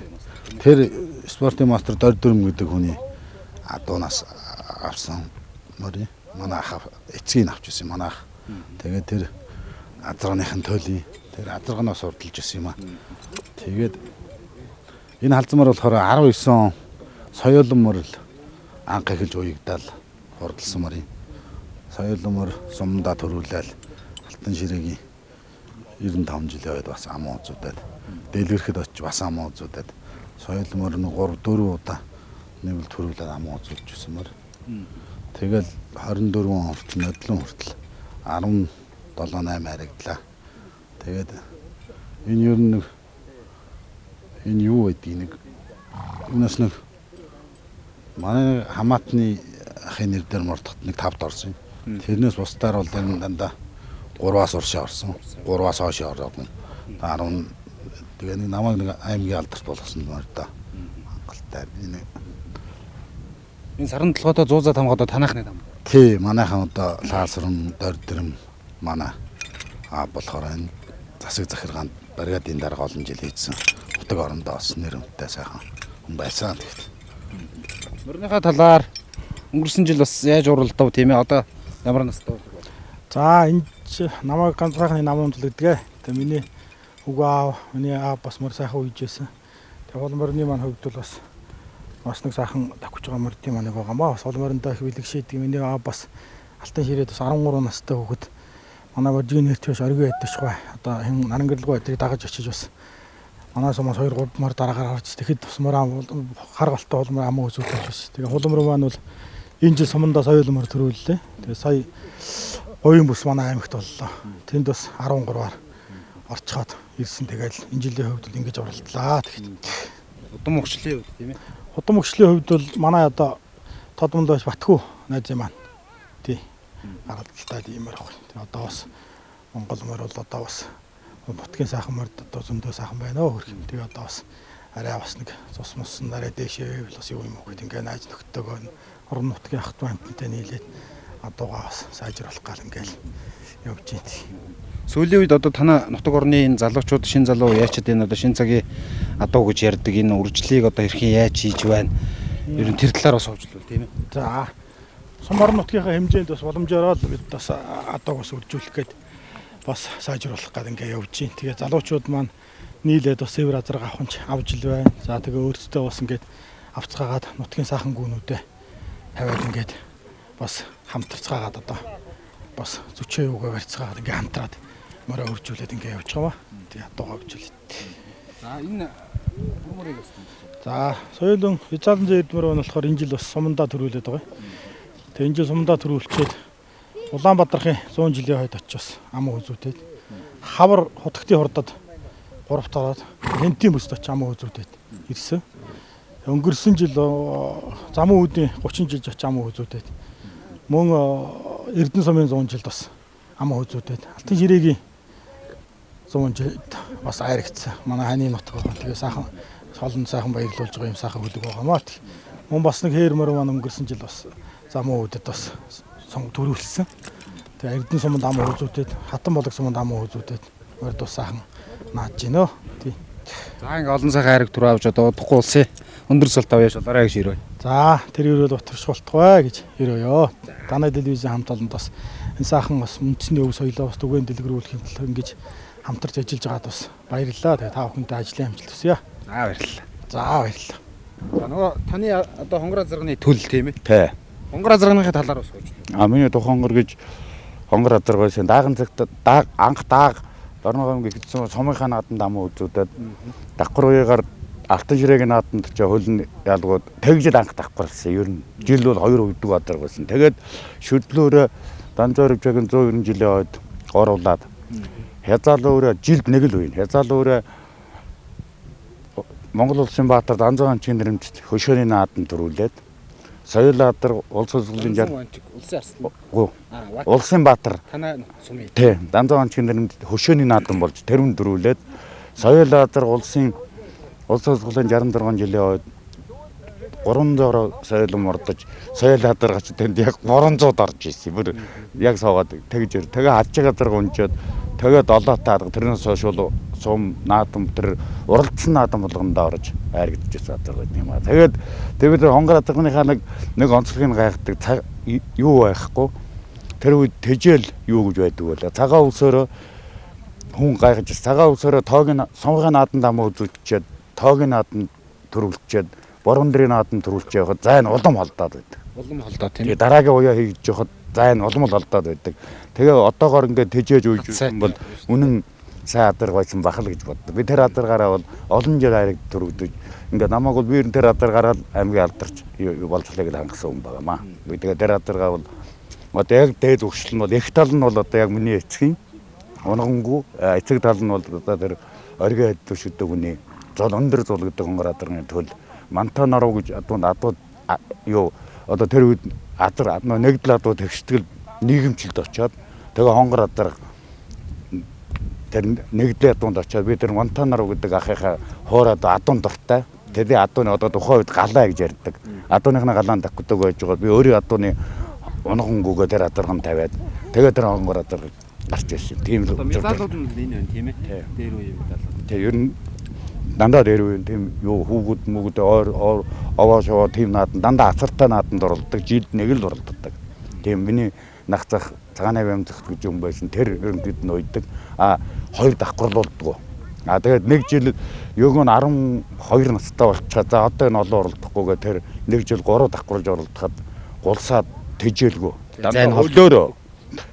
Тэр спортын мастер Дорд Дэрэм гэдэг хүний адуунаас авсан мөрий манай ах эцгийг авч ирсэн манай ах. Тэгээд тэр азаргааныхын төлөй тэр азаргаанаас урдалж ирсэн юм аа. Тэгээд энэ халзмаар болохоор 19 он соёлон морил анх эхэлж уягдаал хурдалсан морийн соёлон мор сумдаа төрүүлээл Алтан ширээгийн 95 жилийн үед бас ам ууцуудад дэлгэрхэд очиж бас ам ууцуудад соёлон мор нь 3 4 удаа нэг л төрүүлээд ам ууцуулж ирсэн мөр. Тэгэл 24 он хүртэл нодлон хүртэл 17 8 харагдлаа. Тэгээд энэ ер нь энэ юу байдгийг нэг юунаас нэг манай хамаатны ахын нэр дээр мордоход нэг 5-д орсон юм. Тэрнээс бусдаар бол дандаа 3-аас уршаа орсон. 3-аас хойш ороод 10 тэгээ нэг намайг нэг аймгийн алдарт болгосон юм да. Хангалттай Энэ саран толгойдоо 100 там одоо танаахны там. Тий, манайхан одоо лаасрам, дордрэм манай болохоор энэ засаг захиргаанд бригадын дарга олон жил хийсэн. Утаг орондоо бас нэрмтэй сайхан хүн байсан гэхдээ. Мөрнийхөө талаар өнгөрсөн жил бас яаж уралдав тийм ээ одоо ямар настай бол. За энэ намайг ганцхан намуун төлөгдөг. Тэгээ миний үгүй аав, миний аав бас мөр сайхан үйжсэн. Тэгээ бол мөрний маань хувьд бол бас нэг сайхан давхиж байгаа мөрдийн маань байгаа маа. Бас олморондоо их бэлэг шийдэг. Миний аав бас алтан ширээд бас 13 настай хүүхэд манай божгийн нэртвэш оргий ядчихгүй. Одоо хэн нарангарлгүй өдрийг дагаж очиж бас манай сумаас 2-3 мөр дараагаар гарч тэгэхэд тусмаар хар галтай холмор амаа үзүүлж бас. Тэгээ холмор маань бол энэ жил сумандаа соёл мөр төрүүллээ. Тэгээ сая оюун бүс манай аймагт боллоо. Тэнд бас 13-аар орцоход ирсэн. Тэгээл энэ жилийн хувьд бол ингэж оролдлаа. Тэгэхэд удам өгчлийн хувьд тийм ээ. Удам өгчлийн хувьд бол манай одоо Тодмонд байж Батхүү найз юм маань. Тий. Гаргалтай юм байна. Тэгээ одоо бас Монгол мөр бол одоо бас Ботгийн сайхан морд одоо зөндөө сайхан байна оо. Тэгээ одоо бас арай бас нэг цус муссан арай дээшээ бас юу юм уу гэдэг ингээ найз нөхдөөгөө орон нутгийн ахт бамттай нийлээд адуугаа бас сайжруулах гал ингээл явж байна. Сүүлийн үед одоо танаа нутаг орны энэ залуучууд шин залуу яачаад энэ одоо шин цагийн адуу гэж ярьдаг энэ үржлийг одоо хэрхэн яаж хийж байна? Ер нь тэр талаар бас хөвжлөл тийм ээ. За сум орон нутгийнхаа хэмжээнд бас боломжоор л бид бас адууг бас үржүүлэх гээд бас сайжруулах гал ингээ явж байна. Тэгээ залуучууд маань нийлээд бас цэвэр азар авахч авж ил байна. За тэгээ өөрсдөө бас ингээд авцгаагаад нутгийн сайхан гүнүүдээ тавиад ингээд бас хамтарцгаагаад одоо бас зүчээ юугаа барьцгаагаад ингээ хамтраад мороо хөржүүлээд ингээ явж байгаа. Тэгээ адуугаа хөржүүлээд. За энэ бүрмөрийг өссөн. За соёлын Визалан зэдмөр нь болохоор энэ жил бас сумандаа төрүүлээд байгаа. Тэгээ энэ жил сумандаа төрүүлчихэд Улаанбаатарын 100 жилийн хойд очиж амаа үзүүтээд хавар хотгтын хурдад 3 тараад хентийн бүст очиж амаа үзүүтээд ирсэн. Өнгөрсөн жил замун үүдийн 30 жил очиж амаа үзүүтээд мөн Эрдэнэ сумын 100 жилд бас амаа үзүүтээд Алтан ширээгийн 100 жилд бас айрагцсан. Манай ханы нутаг байгаа. Тэгээ сайхан солон сайхан баярлуулж байгаа юм сайхан хөлөг байгаа маа. Мөн бас нэг хээр мөр маань өнгөрсөн жил бас замун үүдэд бас төрүүлсэн. Тэгээ Эрдэнэ суманд амаа үзүүтээд Хатан болог суманд амаа үзүүтээд морд бас сайхан нааж гинөө. Тий. За ингээ олон сайхан хайраг түрүү авч одоо удахгүй улсын өндөр султ авьяаш болоорой гэж ирвэ. За тэр ирвэл утгаршуултгай гэж ирвэё. Данай телевизийн хамт олонд бас энэ сайхан бас үндэсний өв соёлоо бас түгээн дэлгэрүүлэх юм бол ингэж хамтарч ажиллаж байгаад бас баярлалаа. Тэгээ та бүхэндээ ажлын амжилт хүсье. За баярлалаа. За баярлалаа. За нөгөө таны одоо хонгор азарганы төл тийм ээ. Тий. Хонгор азарганы талаар бас хөөж. Миний тухонгор гэж хонгор азаргын дааган цагт анх дааг Дорногов аймгийн хэдсэн сумынхаа нааданд амаа үзүүдэд давхар уягаар Алтан ширээгийн нааданд ч хөлн ялгууд тэгжил анх давхарсан. Ер нь жил бол 2 өдөг адар байсан. Тэгээд шүдлөөрөө Данзорвжагийн 190 жилийн хойд оруулаад Хязаалуураа жилд нэг л үе. Хязаалуураа Монгол улсын баатар Данзан анчийн нэрмжт хөшөөний нааданд төрүүлээд соёл адар улс улсын улсын баатар танаа сумын тий Данзан анчийн нэрмжт хөшөөний наадан болж тэрүүн төрүүлээд соёл адар улсын улс улсын 66 жилийн хойд 300 соёл мордож соёл адаргач тэнд яг 300-д орж ирсэн. Бүр яг суугаад тэгж тэгээ аж газар гончоод тэгээ 7 таа тэрнээс хойш бол сум наадам тэр уралдсан наадам болгондоо орж айрагдчихсан адар байдаг юм аа. Тэгээд бид хонгор адаргынхаа нэг онцлогийг гайхдаг юу байхгүй. Тэр үед тэжээл юу гэж байдаг вэ? Цагаан үлсөөрөө хүн гайхаж цагаан үлсөөрөө тоогийн сумгын нааданд амаа үзүүлчихэд тоогийн нааданд төрүүлчихэд Боргондрын нааданд төрүүлж явахад зайн улам холдоод байдаг. Улам холдоо тийм. Тэгээ дараагийн уяа хийж явахад зайн улам холдоод байдаг. Тэгээ одоогоор ингээд тэжээж үйжсэн бол үнэн сайн адарга байсан бахал гэж боддог. Би тэр адаргаараа бол олон жил хайрыг төрөгдөж ингээд намайг бол би тэр адаргаараа аймгийн алдарч болцлыг л хангасан хүн байгаамаа. Би тэгээ тэр адаргаа бол одоо яг дээд өгшил нь бол их тал нь бол одоо яг миний эцгийн унгангуу эцэг тал нь бол одоо тэр оргий хэдвшөдөг хүний зол өндөр зул гэдэг хонгораадрын төл Манта наруу гэж адууд юу одоо тэр үед нэгдэл адууд тэгштгэл нийгэмчлэлд очоод тэгээ хонгораадар тэр нэгдлийн адуунд очоод би тэр Манта наруу гэдэг ахыхаа хоороод адуун дуртай. Тэдний адууны одоо тухайн үед галаа гэж ярьдаг. Адууныхны галаан давхдаг байж байгаа. Би өөрийн адууны унган гүгөө тэр адарган тавиад тэгээ тэр хонгораадар гарч ирсэн. Тийм л медалууд нь энэ байна тийм ээ. Дээр үе медалууд. Тэгээ ер нь дандаа дээр үе тийм юу хүүгүүд мүгд овоошоо тийм наадан дандаа ацартай нааданд оролдог. Жилд нэг л оролддог. Тийм миний нагцах цагааны бямцах гэж юм байсан. Тэр ерөнхийд нь уйдаг. Хоёр давхарлуулдаг. Тэгээд нэг жил юуг нь 12 настай болчихоо. За одоо энэ олон оролдохгүйгээ тэр нэг жил 3 давхарлаж оролдоход гулсаад тэжээлгүй. Дандаа хөлөөрөө.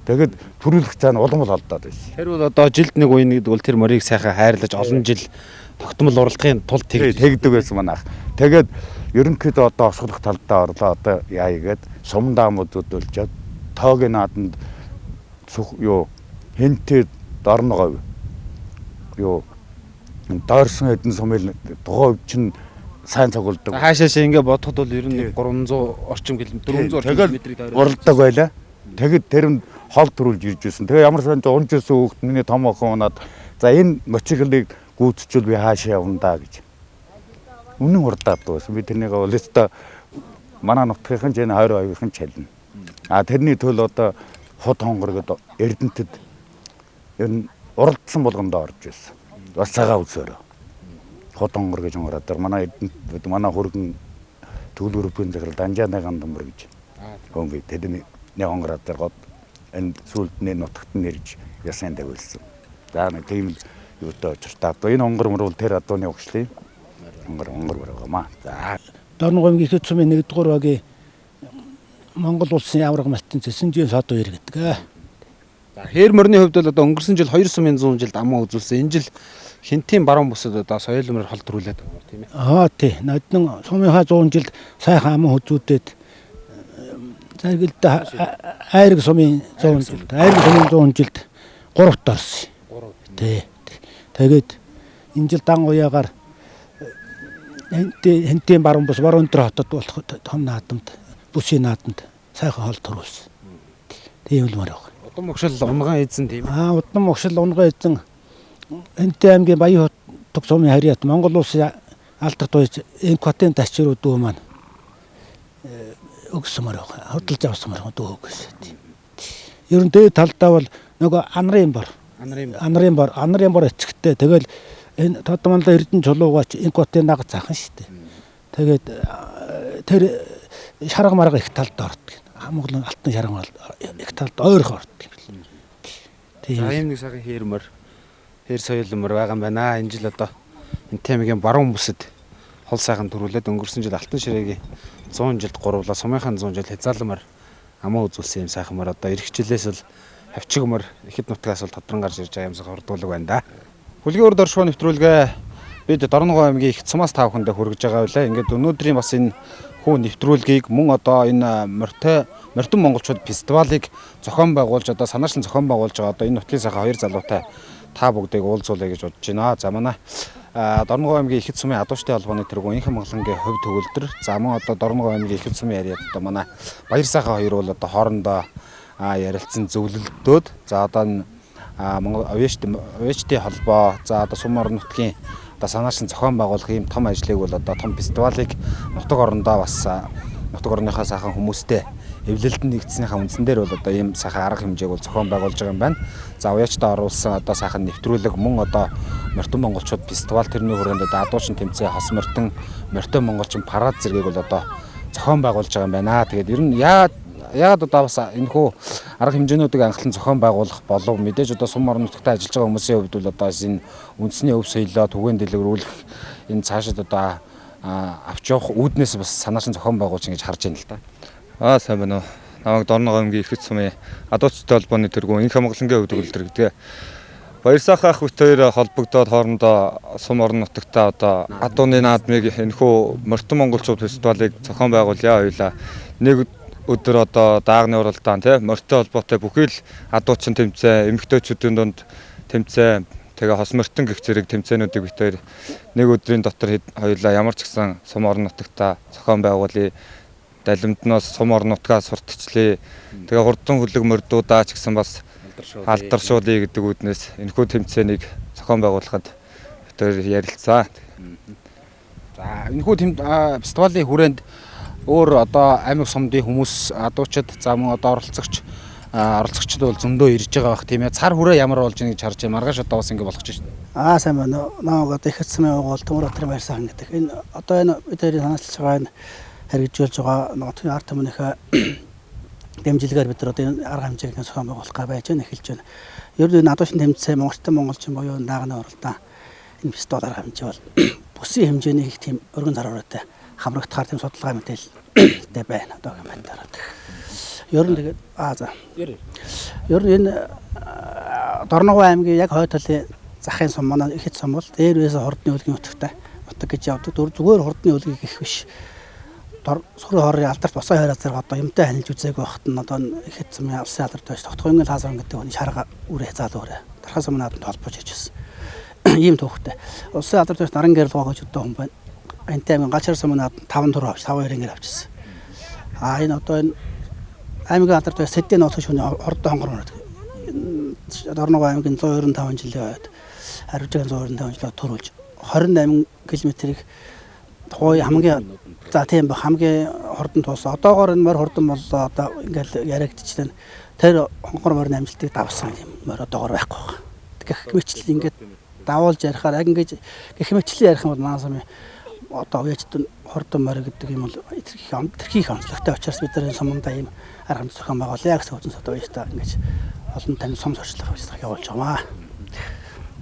Тэгээд төрүүлэх цаана улам л алдаад байсан. Тэр бол одоо жилд нэг үе гэдэг бол тэр морийг сайхан хайрлаж олон жил тогтмол уралдахын тулд тэгдэг байсан манайх. Тэгээд ерөнхийдөө одоо осголох талдаа орлоо одоо яагээд сум даамууд өдөлжөөд тоогийн нааданд юу хинтээ дорногов юу даарсан хэдэн сумын тухайн чинь сайн цогцолдог. Хаашаашаа ингээ бодоход бол ер нь 300 орчим км 400 орчим км уралдаг байлаа. Тэгэд тэрэнд хол төрүүлж ирж байсан. Тэгээ ямар сайн унжсэн хүүхд миний том охин унаад за энэ мотоциклыг гүйцэтгэл би хаашаа явна да гэж. Үнэн урдаад байсан. Би тэрнийг олстой манай нутгийнхан ч энэ 22-ын чална. Тэрний төл одоо хот хонгор гэдэг Эрдэнэтэд ер нь уралдсан болгондоо орж байсан. Бас цагаан үсээр. Хот хонгор гэж хонгороод манай Эрдэнэт манай хөргөн төвлөрөмжийн захирал Данжааны гандамбар гэж. Хөнгө тэдний хонгороод гот энэ сүлдний нутагт нэрж ясан тавилсан. За нэг тийм юутай очиртаа. Энэ хонгор мөрвөл тэр адууны өгшлээ. Хонгор байгамаа. За Дорногов ихэд сумын 1-р багийн Монгол улсын авраг малтын цэсэнжийн сод үер гэдэг. За хээр морины хувьд бол одоо өнгөрсөн жил 2 сумын 100 жилд амаа үзүүлсэн. Энэ жил хинтийн баруун бусад одоо соёл өмөр хол төрүүлээд байгаа тийм ээ. Тий. Нодон сумынхаа 100 жилд сайхан амаа үзүүлээд зэрэгэлдээ айраг сумын 100 жилд, айраг сумын 100 жилд 3-т орсон. Тий. Тэгээд энэ жил дан уяагаар хинтийн баруун бус баруун өндөр хотод болох том наадамд, бүсийн наадамд сайхан хол төрүүлсэн. Тийм л мөр байна. Удам өгшил унган эзэн тийм ээ. Удам өгшил унган эзэн Энтэй аймгийн Баян хотод сумын харьяат Монгол улсын алдарт уяж Энкотын дачруу дүү маань өгсөмөр байна. Хөдөлж авсмаар дүү өгсөн. Ер нь дээд талдаа бол нөгөө анарын бор эцэгтэй тэгэл энэ тодмонлоо Эрдэнэ чулуугач Энкотын наг цаахан шүү дээ. Тэгээд тэр шарга марга их талд ордог. Монголын алтан шарга марга их талд ойрхон ордог. Тийм нэг сайхан хээрмөр хэр соёл өмөр байгаа юм байна. Энэ жил одоо Энтэй аймгийн баруун бүсэд хол сайхан төрүүлээд өнгөрсөн жил алтан ширээгийн 100 жилд гурвлаа сумынхаа 100 жил хязгаалмар амаа үзүүлсэн юм сайхан мөр одоо ирэх жилээс л хавчиг өмөр ихэд нутгаас бол тодрон гарч ирж байгаа юмсаа хордуулаг байна да. Хүлгийн урд оршуу нэвтрүүлгээ бид Дорногов аймгийн их цумаас 5 хүндээ хүргэж байгаа байлаа. Ингээд өнөөдрийн бас энэ хүн нэвтрүүлгийг мөн одоо энэ морьтон монголчууд фестивалыг зохион байгуулж одоо санаачлан зохион байгуулж байгаа одоо энэ нутгийн сайхан хоёр залуутай та бүгдийг уулзуулъя гэж бодож байна. За манай Дорногов аймгийн ихэд сумын адуучтай холбооны тэргүүн Инхэн Монголынгийн хувь төгөлдөр за мөн одоо Дорногов аймгийн ихэд сумын яриад одоо манай Баяр сайхан хоёр бол одоо хоорондоо ярилцсан зөвлөлтөөд за одоо Монгол овьячдын холбоо за одоо сум орон нутгийн одоо санаачлан зохион байгуулах ийм том ажлыг бол одоо том фестивалыг нутаг орондоо бас нутаг орныхаа сайхан хүмүүстэй эвлэлтэнд нэгдснийхаа үндсэн дээр бол одоо ийм сайхан арга хэмжээг бол зохион байгуулж байгаа юм байна. За уяачтай оруулсан одоо сайхан нэвтрүүлэг мөн одоо морьтон монголчууд фестивал тэрний хүрээнд одоо адуучин тэмцээн хос морьтон монголчин парад зэргийг бол одоо зохион байгуулж байгаа юм байна. Тэгээд ер нь яагаад одоо бас энэхүү арга хэмжээнүүдийг анхлан зохион байгуулах болов мэдээж одоо сум орон нутагт ажиллаж байгаа хүмүүсийн хувьд бол одоо энэ үндэсний өв соёлоо түгээн дэлгэрүүлэх энэ цаашид одоо авч явах үүднээс бас санаачсан зохион байгуулж ингэж харж байна л да. Сайн байна уу. Намайг Дорногов аймгийн ихэд сумын адуучтай холбооны тэргүүн Инхэн Монголынгийн хувь төгөлдөр гэдэг. Баяр сайхан ах бүт хоёр холбогдоод хоорондоо сум орон нутагтаа одоо адууны наадмыг энэхүү морьтон монголчууд фестивалыг зохион байгуулъя хоёлаа. Нэг өдөр одоо даагны уралдаан тий морьтой холбоотой бүхий л адуучин тэмцээн, эмэгтэйчүүдийн дунд тэмцээн, Тэгээ хос мөртөн гих зэрэг тэмцээнүүдийг бид хоёр нэг өдрийн дотор хоёулаа ямар ч гэсэн сум орон нутагта зохион байгуулъя. Далимтноос сум орон нутгаас сурталчлаа. Тэгээ хурдан хөлөг мордуудаа ч гэсэн бас алдаршуулъя гэдэг үүднээс энэхүү тэмцээнийг зохион байгуулахад бид хоёр ярилцсан. За энэхүү фестивалийн хүрээнд өөр одоо аймаг сумдын хүмүүс адуучид за мөн одоо оролцогчд бол зөндөө ирж байгаа бах тийм ээ. Цар хүрээ ямар болж байгааг гэж харж байна. Маргааш одоо бас ингэ болгож байна. Сайн байна. Наа одоо их хэцмээ угаал төмөр өдрийн байрсан гэдэг. Энэ одоо энэ бидний санаачилж байгаа энэ хэрэгжүүлж байгаа нотгийн арт түмнийхээ дэмжлэгээр бид одоо энэ арга хэмжээг зохион байгуулах гэж байж байна эхэлж байна. Ер нь адуушин тэмцээн монголчин буюу наагны оролдоо энэ фестивал арга хэмжээ бол бүсийн хэмжээний их тийм өргөн зарвартай хамрагдахаар тийм судалгаа мэдээлэлтэй байна одоо комментаар. Ер нь тэгээд ер нь энэ Дорногов аймгийн яг хойд талын захын сум манай ихэд сум бол дээрээс хурдны өлгийн утгатай утга гэж явдаг. Зүгээр хурдны өлгийг гэх биш. Сүрэн хорын алдарт босоо хайраа зэрэг одоо юмтай ханилж үзээг байхад нь одоо ихэд сумын улсын алдарт байж тогтхойн хаасран гэдэг хүний шарга үрээ заал үрээ. Дархаа сумын наадад холбож хийжсэн. Ийм түүхтэй. Улсын алдарт байж наран гэрэл гоогож одоо хүн байна. Энтэй аймгийн галчаар сумын наадад 5 4 авч 5 2-ээр авчихсан. Энэ одоо энэ аймгийн алдарт байж сэдийн ноцгож хүний хордоо хонгор мөрөд. Дорногов аймгийн 125 жилийн хойд хариуцлагын 125 жилээр төрүүлж 28 км-ийг тухай хамгийн за тийм ба хамгийн хурдан туусан. Одоогоор энэ морь хурдан боллоо одоо ингээл яригдчихлаа. Тэр хонгор морины амжилтыг давсан юм морь одоогоор байхгүй байна. Гэх мэтлэл ингээд давуулж ярихаар яг ингээд гэх мэтлэл ярих юм бол манай сумын одоо уяачд хурдан морь гэдэг юм бол тэрхийх онцлогтой учраас бид нар сумдаа ийм арга хэмжээ зохион байгуулъя гэсэн үгэн содоо уяачдаа ингээд олон тань сум сурчлах ажиллагаа явуулж байгаа.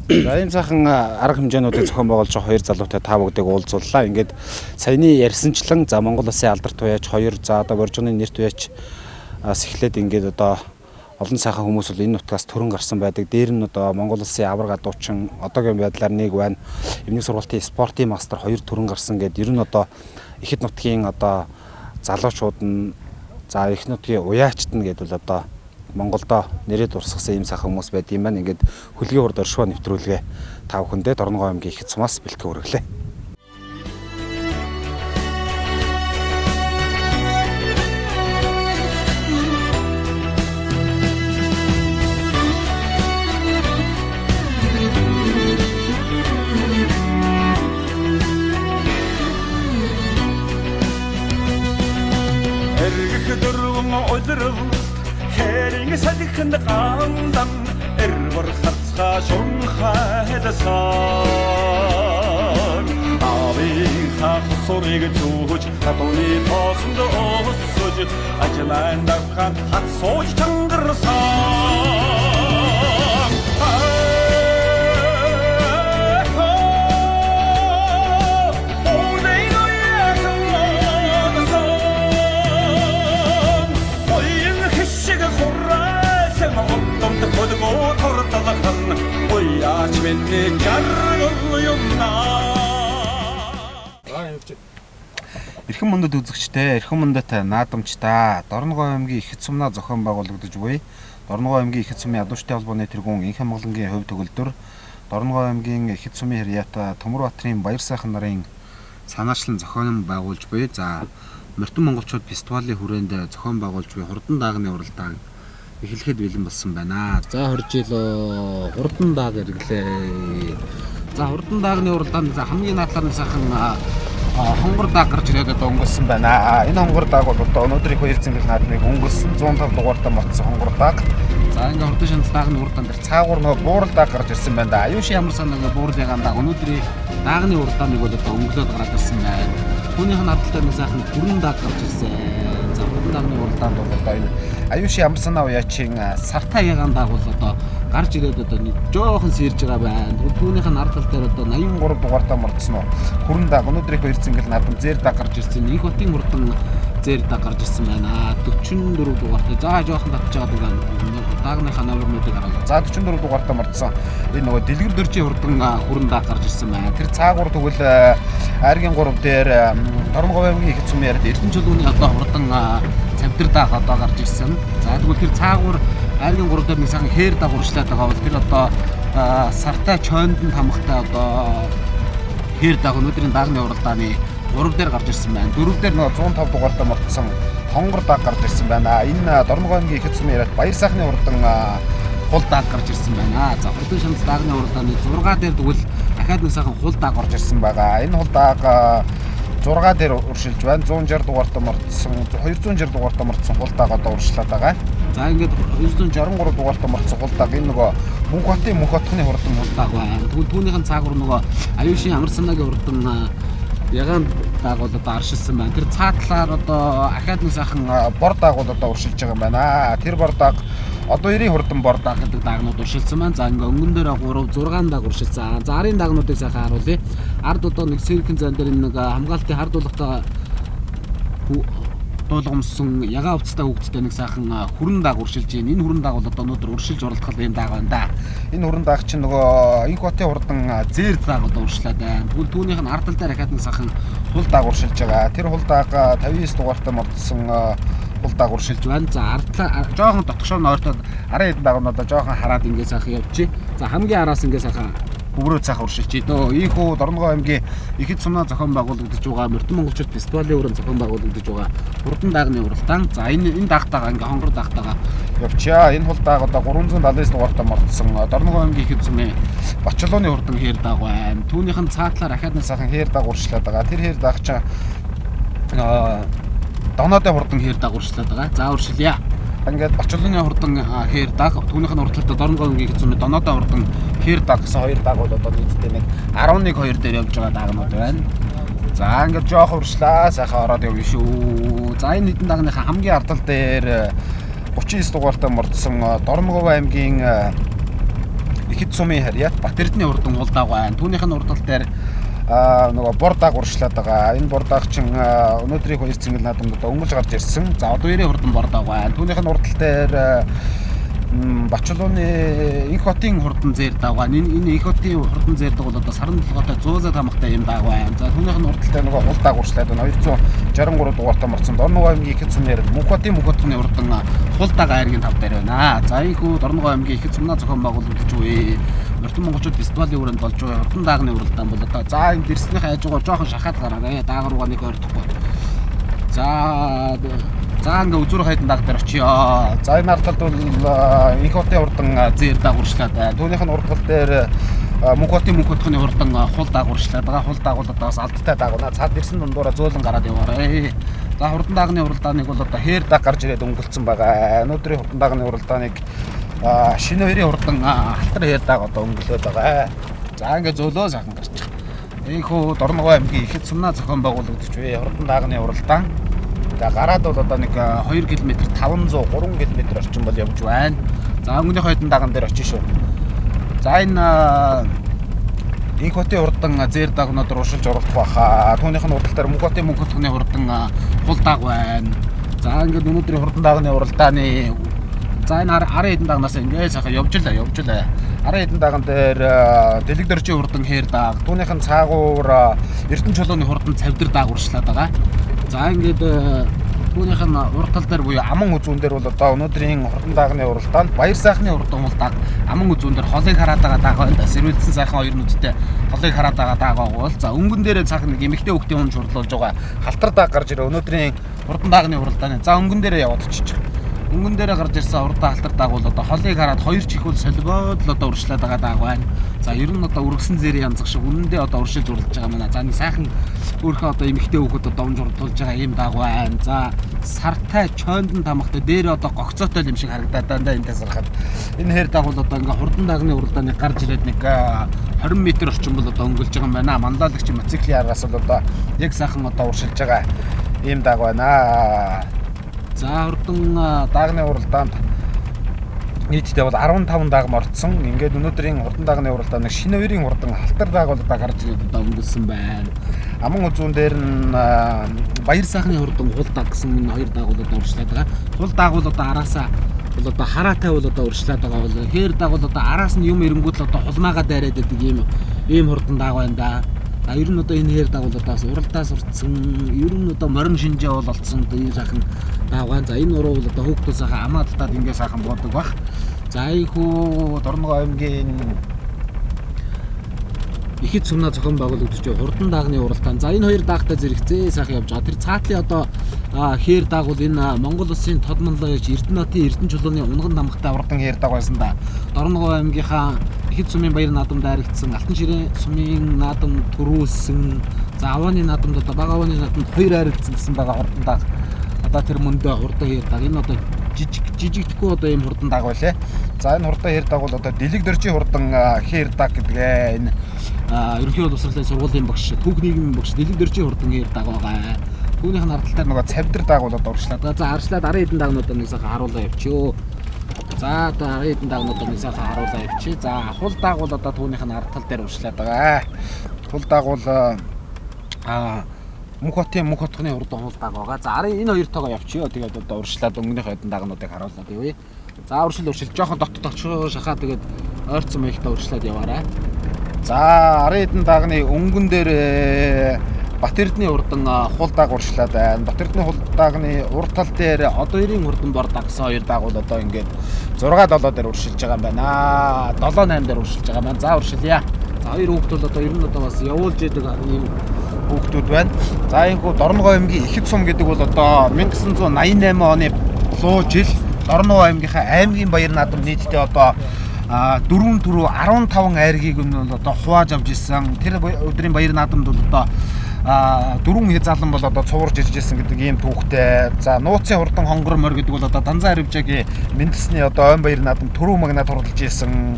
За ийм сайхан арга хэмжээнүүдийг зохион байгуулж байгаа хоёр залуутай та бүгдийг уулзууллаа. Ингээд саяны ярьсанчлан за Монгол Улсын алдарт туяач хоёр за одоо боржгоны нэр туяач эхлээд ингээд одоо олон сайхан хүмүүс бол энэ нутгаас төрөн гарсан байдаг. Дээр нь одоо Монгол Улсын авраг адуучин одоогийн байдлаар нэг байна. Эмнэлэг сургуулийн спортын мастер хоёр төрөн гарсан гэдэг. Ер нь одоо ихэд нутгийн одоо залуучууд нь за их нутгийн уяачт нь гэдэг бол одоо Монголдо нэрээ дурсгасан ийм сайхан хүмүүс байд юм байна. Ингээд хөлгийн урд оршихуй нэвтрүүлгээ та бүхэндээ Дорногов аймгийн ихэд сумаас бэлтгэн хүргэлээ. Хэрийн салхинд гандан эрвэр хацгаа шунхайлсан авийн хасурыг зүүж хатууны тосонд өссөж ажлын давхан хатсууж чангарсан Эрхэм мөндөд үзэгчтэй, эрхэм мөндөд наадамчтай Дорногов аймгийн ихэд сумнаа зохион байгуулагдаж буй Дорногов аймгийн ихэд сумын адууштай холбооны тэргүүн Инх Монголынгийн хувь төгөлдөр Дорногов аймгийн ихэд сумын хэрьяата Төмөрбаатарын Баяр сайхан нарын санаачлан зохион байгуулж буй за Мөртөн монголчууд фестивалийн хүрээнд зохион байгуулж буй хурдан даагны уралдаан эхлэхэд бэлэн болсон байна. За 20 жил хурдан дааг хэрэглээ. За хурдан даагны уралдаанд хамгийн наадлаар сайхан хонгор дааг гарч ирээд одоо өнгөрсөн байна. Энэ хонгор дааг бол одоо өнөөдрийн 2 зэнгэл наадмыг өнгөрсөн 150 дугаартай мотсон хонгор дааг. За ингээ хурдан шанц даагны уралдаан дээр цаагуур нөө буурал дааг гарч ирсэн байна да. Аюуши ямар сан ингээ буурлын дааг өнөөдрийн даагны уралдааныг бол одоо өнгөлөөд гараад ирсэн байна. Түүнийх нь хадгалтай нэг сайхан хүрэн дааг гарч ирсэн. За хурдан даагны уралдаанд бол одоо энэ аюуши ямар санаа уяачийн сартаа ягаан дааг бол одоо гарч ирээд одоо нэг жоохон сэрж байгаа байна. Түүнийх нь ард тал дээр одоо 83 дугаартай мордсон уу. Хүрэн дааг өнөөдрийн 2 зэнгэл наадам зэр дааг гарч ирсэн. Их хотын хурдан зэр дааг гарч ирсэн байна. 44 дугаартай. За жоохон татж байгаа даагныхаа номернуудыг харуулъя. За 44 дугаартай мордсон. Энэ нөгөө дэлгэр дөржийн хурдан хүрэн дааг гарч ирсэн байна. Тэр цаагуур тэгвэл айргийн 3 дээр Дорногов аймгийн ихэд сумын яриад Эрдэнэ чулууны одоо хурдан цамтар дааг одоо гарч ирсэн. За тэгвэл тэр цаагуур айргийн 3 дээр нэг сайхан хээр дааг уршлаад байгаа бол тэр одоо сартай чойндон тамхтай одоо хээр даг өнөөдрийн дагны уралдааны 3 дээр гарч ирсэн байна. 4 дээр нөгөө 105 дугаартай мөрдсөн хонгор даг гарч ирсэн байна. Энэ Дорногов аймгийн ихэд сумын яриад Баяр сайхны уралдан хул даг гарч ирсэн байна. За хурдан шанц дагны уралдааны 6 дээр тэгвэл дахиад нэг сайхан хул даг орж ирсэн байгаа. Энэ хул даг 6 дээр уршилж байна. 160 дугаартай мөрдсөн 260 дугаартай мөрдсөн хул даг одоо уршлаад байгаа. За ингээд 263 дугаартай мөрдсөн хул даг энэ нөгөө Мөнх хотхны хурдан хул даг байна. Тэгвэл түүнийхэн цаагур нөгөө аюушийн амар санаагийн хурдан ягаан даг бол одоо аршилсан байна. Тэр цаа талаар одоо ахаад нэг сайхан бор даг бол одоо уршилж байгаа юм байна. Тэр бор даг одоо 90 хурдан бор даг гэдэг дагнууд уршилсан байна. За ингээ өнгөн дээр 3 6 даг уршилсан. За арын дагнуудыг сайхан харуулъя. Ард одоо нэг сэрхэн зан дээр нэг хамгаалтын хардуулгатай дуулгамсан ягаа уцтай хөвгттэй нэг сайхан хүрэн даг уршилж байна. Энэ хүрэн даг бол одоо өнөөдөр уршилж уралдах юм даг байна да. Энэ хүрэн даг чинь нөгөө инх хотын хурдан зээр даг одоо уршлаад байна. Тэгвэл түүнийх нь ардал дээр дахиад нэг сайхан хул даг уршилж байгаа. Тэр хул даг 59 дугаартай мордсон хул даг уршилж байна. За ардлаа жоохон дотгошоо нойртоод арын хэдэн дагнуудаа жоохон хараад ингээ сайхан явчих. За хамгийн араас ингээ сайхан Бүгрөө цаах уршилж идөө. Ийхүү Дорногов аймгийн ихэд сумнаа зохион байгуулагдаж байгаа Мөрдөн монголчууд фестивалийн өрөөнд зохион байгуулагдаж байгаа хурдан дагны уралдаан. За энэ дагтаага ингээ хонгор дагтаага явчаа. Энэ хул дааг одоо 379 дугаартай мордсон Дорногов аймгийн ихэд сумын Бачлууны хурдан хээр даг байна. Түүнийхэн цаатлаар ахаад нэг сайхан хээр даг уршлаад байгаа. Тэр хээр даг чинь Доноотой хурдан хээр даг уршлаад байгаа. За уршилъя. Ингээд Бачлууны хурдан хээр даг түүнийх нь урталтай Дорногов аймгийн ихэд сумын Доноотой хурдан хээр даг гэсэн хоёр даг бол одоо нийтдээ нэг 11-2 дээр явж байгаа дагнууд байна. За ингээд жоох уршлаа сайхан ороод явна шүү. За энэ хэдэн дагныхаа хамгийн ардал дээр 39 дугаартай мордсон Дорногов аймгийн ихэд сумын харьяат Батэрдний хурдан хул даг байна. Түүнийх нь уртал дээр нөгөө бор даг уршлаад байгаа. Энэ бор даг чинь өнөөдрийн 2 цэнгэл наадамд одоо өнгөрж гарч ирсэн. За одоо 90 хурдан бор даг байна. Түүнийх нь уртал дээр Бачлууны инх хотын хурдан зээр даг байна. Энэ инх хотын хурдан зээр даг бол одоо саран толгойтой 100 тамхтай юм даг байна. За түүнийх нь уртал дээр нөгөө хул даг уршлаад байна. 263 дугаартай морцсон Дорногов аймгийн ихэд сумын Мөнх хотхны хурдан хул даг айргийн тав дээр байна. За ийхүү Дорногов аймгийн ихэд сумнаа зохион байгуулагдаж буй Мөрдөн монголчууд фестивалийн өрөөнд болж байгаа хурдан дагны уралдаан бол одоо за энэ дэрснийх хажуугаар жоохон шахаад гараа даагруугаа нэг ойртохгүй. За ингээ үзүр хайдан даг дээр очиё. За энэ ардалд бол инх хотын хурдан зээр даг уршлаад байна. Түүнийх нь уртгал дээр Мөнх хотхны хурдан хул даг уршлаад байгаа. Хул даг бол одоо бас алдтай даг байна. Цаад дэрсэн дундуура зөөлөн гараад яваарай. За хурдан дагны уралдааныг бол одоо хээр даг гарч ирээд өнгөлцсөн байгаа. Өнөөдрийн хурдан дагны уралдааныг шинэ хоёрын хурдан алтар хээр даг одоо өнгөлөөд байгаа. За ингээ зөөлөө сайхан гарч. Ийхүү Дорногов аймгийн ихэд сумнаа зохион байгуулагдаж буй хурдан дагны уралдаан. За гараад бол одоо нэг 2 км 500 3 км орчим бол явж байна. За өнгөний хойдон даган дээр очиж шүү. За энэ инх хотын хурдан зээр дагнууд уршилж уралдах баха. Түүнийх нь уралдал дээр Мөнх хотхны хурдан хул даг байна. За ингээд өнөөдрийн хурдан дагны уралдааны за энэ арын хэдэн дагнаас ингээд сайхан явж лээ. Арын хэдэн даган дээр Дэлэг дөржийн хурдан хээр даг. Түүнийх нь цаагуур Эрдэнэ чулууны хурдан цавдар даг уршлаад байгаа. За ингээд түүнийх нь уртал дээр буюу аман үзүүн дээр бол одоо өнөөдрийн хурдан дагны уралдаанд Баяр сайхны хурдан хул даг аман үзүүн дээр холыг хараад байгаа даг байна. Сэрвэлсэн сайхан хоёр нүдтэй холыг хараад байгаа даг бол за өнгөн дээрээ цаахан нэг эмэгтэй хүүхдийн хүн шурлуулж байгаа халтар даг гарч ирээ өнөөдрийн хурдан дагны уралдааны. За өнгөн дээрээ яваад очиж. Өнгөн дээрээ гарч ирсэн хурдан халтар даг бол одоо холыг хараад хоёр чихүүл солигоод л одоо уршлаад байгаа даг байна. За ер нь одоо үргэсэн зэрийн янзах шиг үнэндээ одоо уршилж уралдаж байгаа маа. За нэг сайхан өөрхөн одоо эмэгтэй хүүхэд одоо унж урдулж байгаа юм даг байна. За сартай чойндон тамхтай дээр одоо гогцоотой юм шиг харагдаад байна энэс харахад. Энэ хээр даг бол одоо ингээ хурдан дагны уралдааны гарч ирээд нэг 20 м орчим бол одоо өнгөлж байгаа юм байна. Манлайлагч мотоциклийн араас бол одоо яг сайхан одоо уршилж байгаа юм даг байна. За хурдан дагны уралдаанд нийтдээ бол 15 даг мордсон. Ингээд өнөөдрийн хурдан дагны уралдааны шинэ хоёрын хурдан халтар даг бол одоо гарч ирээд одоо өнгөлсөн байна. Аман үзүүн дээр нь Баяр сайхны хурдан хул даг гэсэн энэ хоёр даг бол одоо уршлаад байгаа. Хул даг бол одоо араасаа бол одоо хараатай бол одоо уршлаад байгаа бол хээр даг бол одоо араас нь юм эрэнгүүт л одоо хулмаага дайраад байдаг ийм хурдан даг байна да. За ер нь одоо энэ хээр даг бол одоо уралдаас уртсан ер нь одоо морин шинжээ бол олцсон ийм сайхан даг байна. За энэ уруу бол одоо хөөхтөө сайхан амаалтаад ингээ сайхан буудаг бах. За ийхүү Дорногов аймгийн ихэд сумнаа зохион байгуулагдаж байгаа хурдан даагны уралдаан. За энэ хоёр даагтай зэрэгцээ сайхан явж байгаа. Тэр цаатлын одоо хээр дааг бол энэ Монгол улсын Тодмонлоо яж Эрдэнэтийн Эрдэнэ чулууны унган намхтай уралдан хээр дааг байсан да. Дорногов аймгийнхаа ихэд сумын баяр наадам дайрагдсан, Алтан ширээ сумын наадам төрүүлсэн, за авааны наадамд одоо бага авааны наадамд хоёр хайрагдсан гэсэн байгаа хурдан дааг. Одоо тэр мөндөө хурдан хээр дааг. Энэ одоо жижигдэхгүй одоо ийм хурдан дааг байлээ. За энэ хурдан хээр дааг бол одоо дэлэг дөржийн хурдан хээр дааг гэдгээ энэ ерөнхий боловсролын сургуулийн багш, түүх нийгмийн багш дэлэг дөржийн хурдан хээр дааг байгаа. Түүнийх нь ардталтаар нөгөө цавдар дааг бол одоо урагшлаад байгаа. За арчлаад 10 хэдэн даагнуудаа нэг сайхан харуулаа явчихё. За одоо 10 хэдэн даагнуудаа нэг сайхан харуулаа явчих. За хул дааг бол одоо түүнийх нь ардтал дээр урагшлаад байгаа. Хул дааг бол мөнх хотхны хурдан хул дааг байгаа. За 10 энэ хоёр тоогоо явчихё. Тэгээд одоо урагшлаад өнгөнийх хэдэн даагнуудыг харуулаад явъя. За урагшил жоохон дотор шахаа тэгээд ойрцсон маягтаа урагшлаад яваарай. За 10 хэдэн даагны өнгөн дээр Бат Эрдэнэ хурдан хул дааг урагшлаад байна. Бат Эрдэнэ хул даагны урд тал дээр одоо 90 хурдан бор дагсан хоёр дааг бол одоо ингээд 6-7 дээр урагшилж байгаа юм байна. 7-8 дээр урагшилж байгаа юм байна. За урагшилъя. За хоёр хүүхэд бол одоо ер нь одоо бас явуулж идэг ийм хүүхдүүд байна. За энэ хүү Дорногов аймгийн ихэд сум гэдэг бол одоо 1988 оны луу жил Дорногов аймгийнхаа аймгийн баяр наадам нийтдээ одоо 4 төрөө 15 айргийг нь одоо хувааж авч ирсэн. Тэр өдрийн баяр наадамд бол одоо 4 хязаалан бол одоо цуурж ирж ирсэн гэдэг ийм түүхтэй. За нууцын хурдан хонгор морь гэдэг бол одоо Данзан Харивжаагийн Мэндэсний одоо ойн баяр наадам төрөө магнад хуралж ирсэн.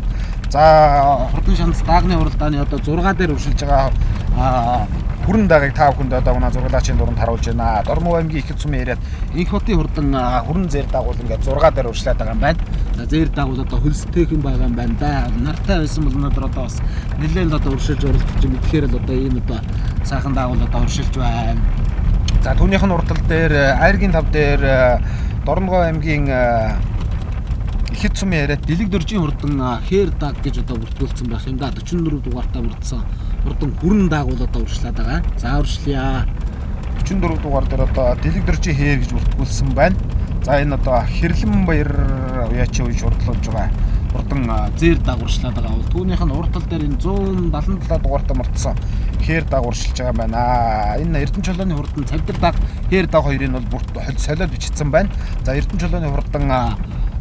За хурдан шанц даагны уралдааны одоо 6 дээр өршилж байгаа хүрэн даагыг та бүхэнд одоо унаа зурглаачийн дунд харуулж байна. Дорногов аймгийн ихэд сумын яриад инх хотын хурдан хүрэн зэр даагуул ингээд 6 дээр урьшлаад байгаа юм байна. За зэр даагуул одоо хөлстэйхэн байгаа юм байна да. Нартай байсан бол өнөөдөр одоо бас нэлээд одоо урьшилж уралдаж мэдхээр л одоо ийм одоо сайхан даагуул одоо урьшилж байна. За түүнийх нь уртал дээр айргийн тав дээр Дорногов аймгийн ихэд сумын яриад дэлэг дөржийн хурдан хээр дааг гэж одоо бүртгүүлсэн байх юм да. 44 дугаартаа бүрдсэн хурдан хүрэн дааг бол одоо урьшлаад байгаа. За урьшлъя. 44 дугаар дээр одоо дэлэг дөржийн хээр гэж бүртгүүлсэн байна. За энэ одоо Хэрлэн баяр уяачийн үеж хурдлуулж байгаа хурдан зэр дааг урьшлаад байгаа бол түүнийх нь уртал дээр энэ 177 дугаартаа мөрдсөн хээр дааг урьшилж байгаа юм байна. Энэ Эрдэнэ чулууны хурдан цавдар дааг хээр дааг хоёрыг нь бол солиод бичсэн байна. За Эрдэнэ чулууны хурдан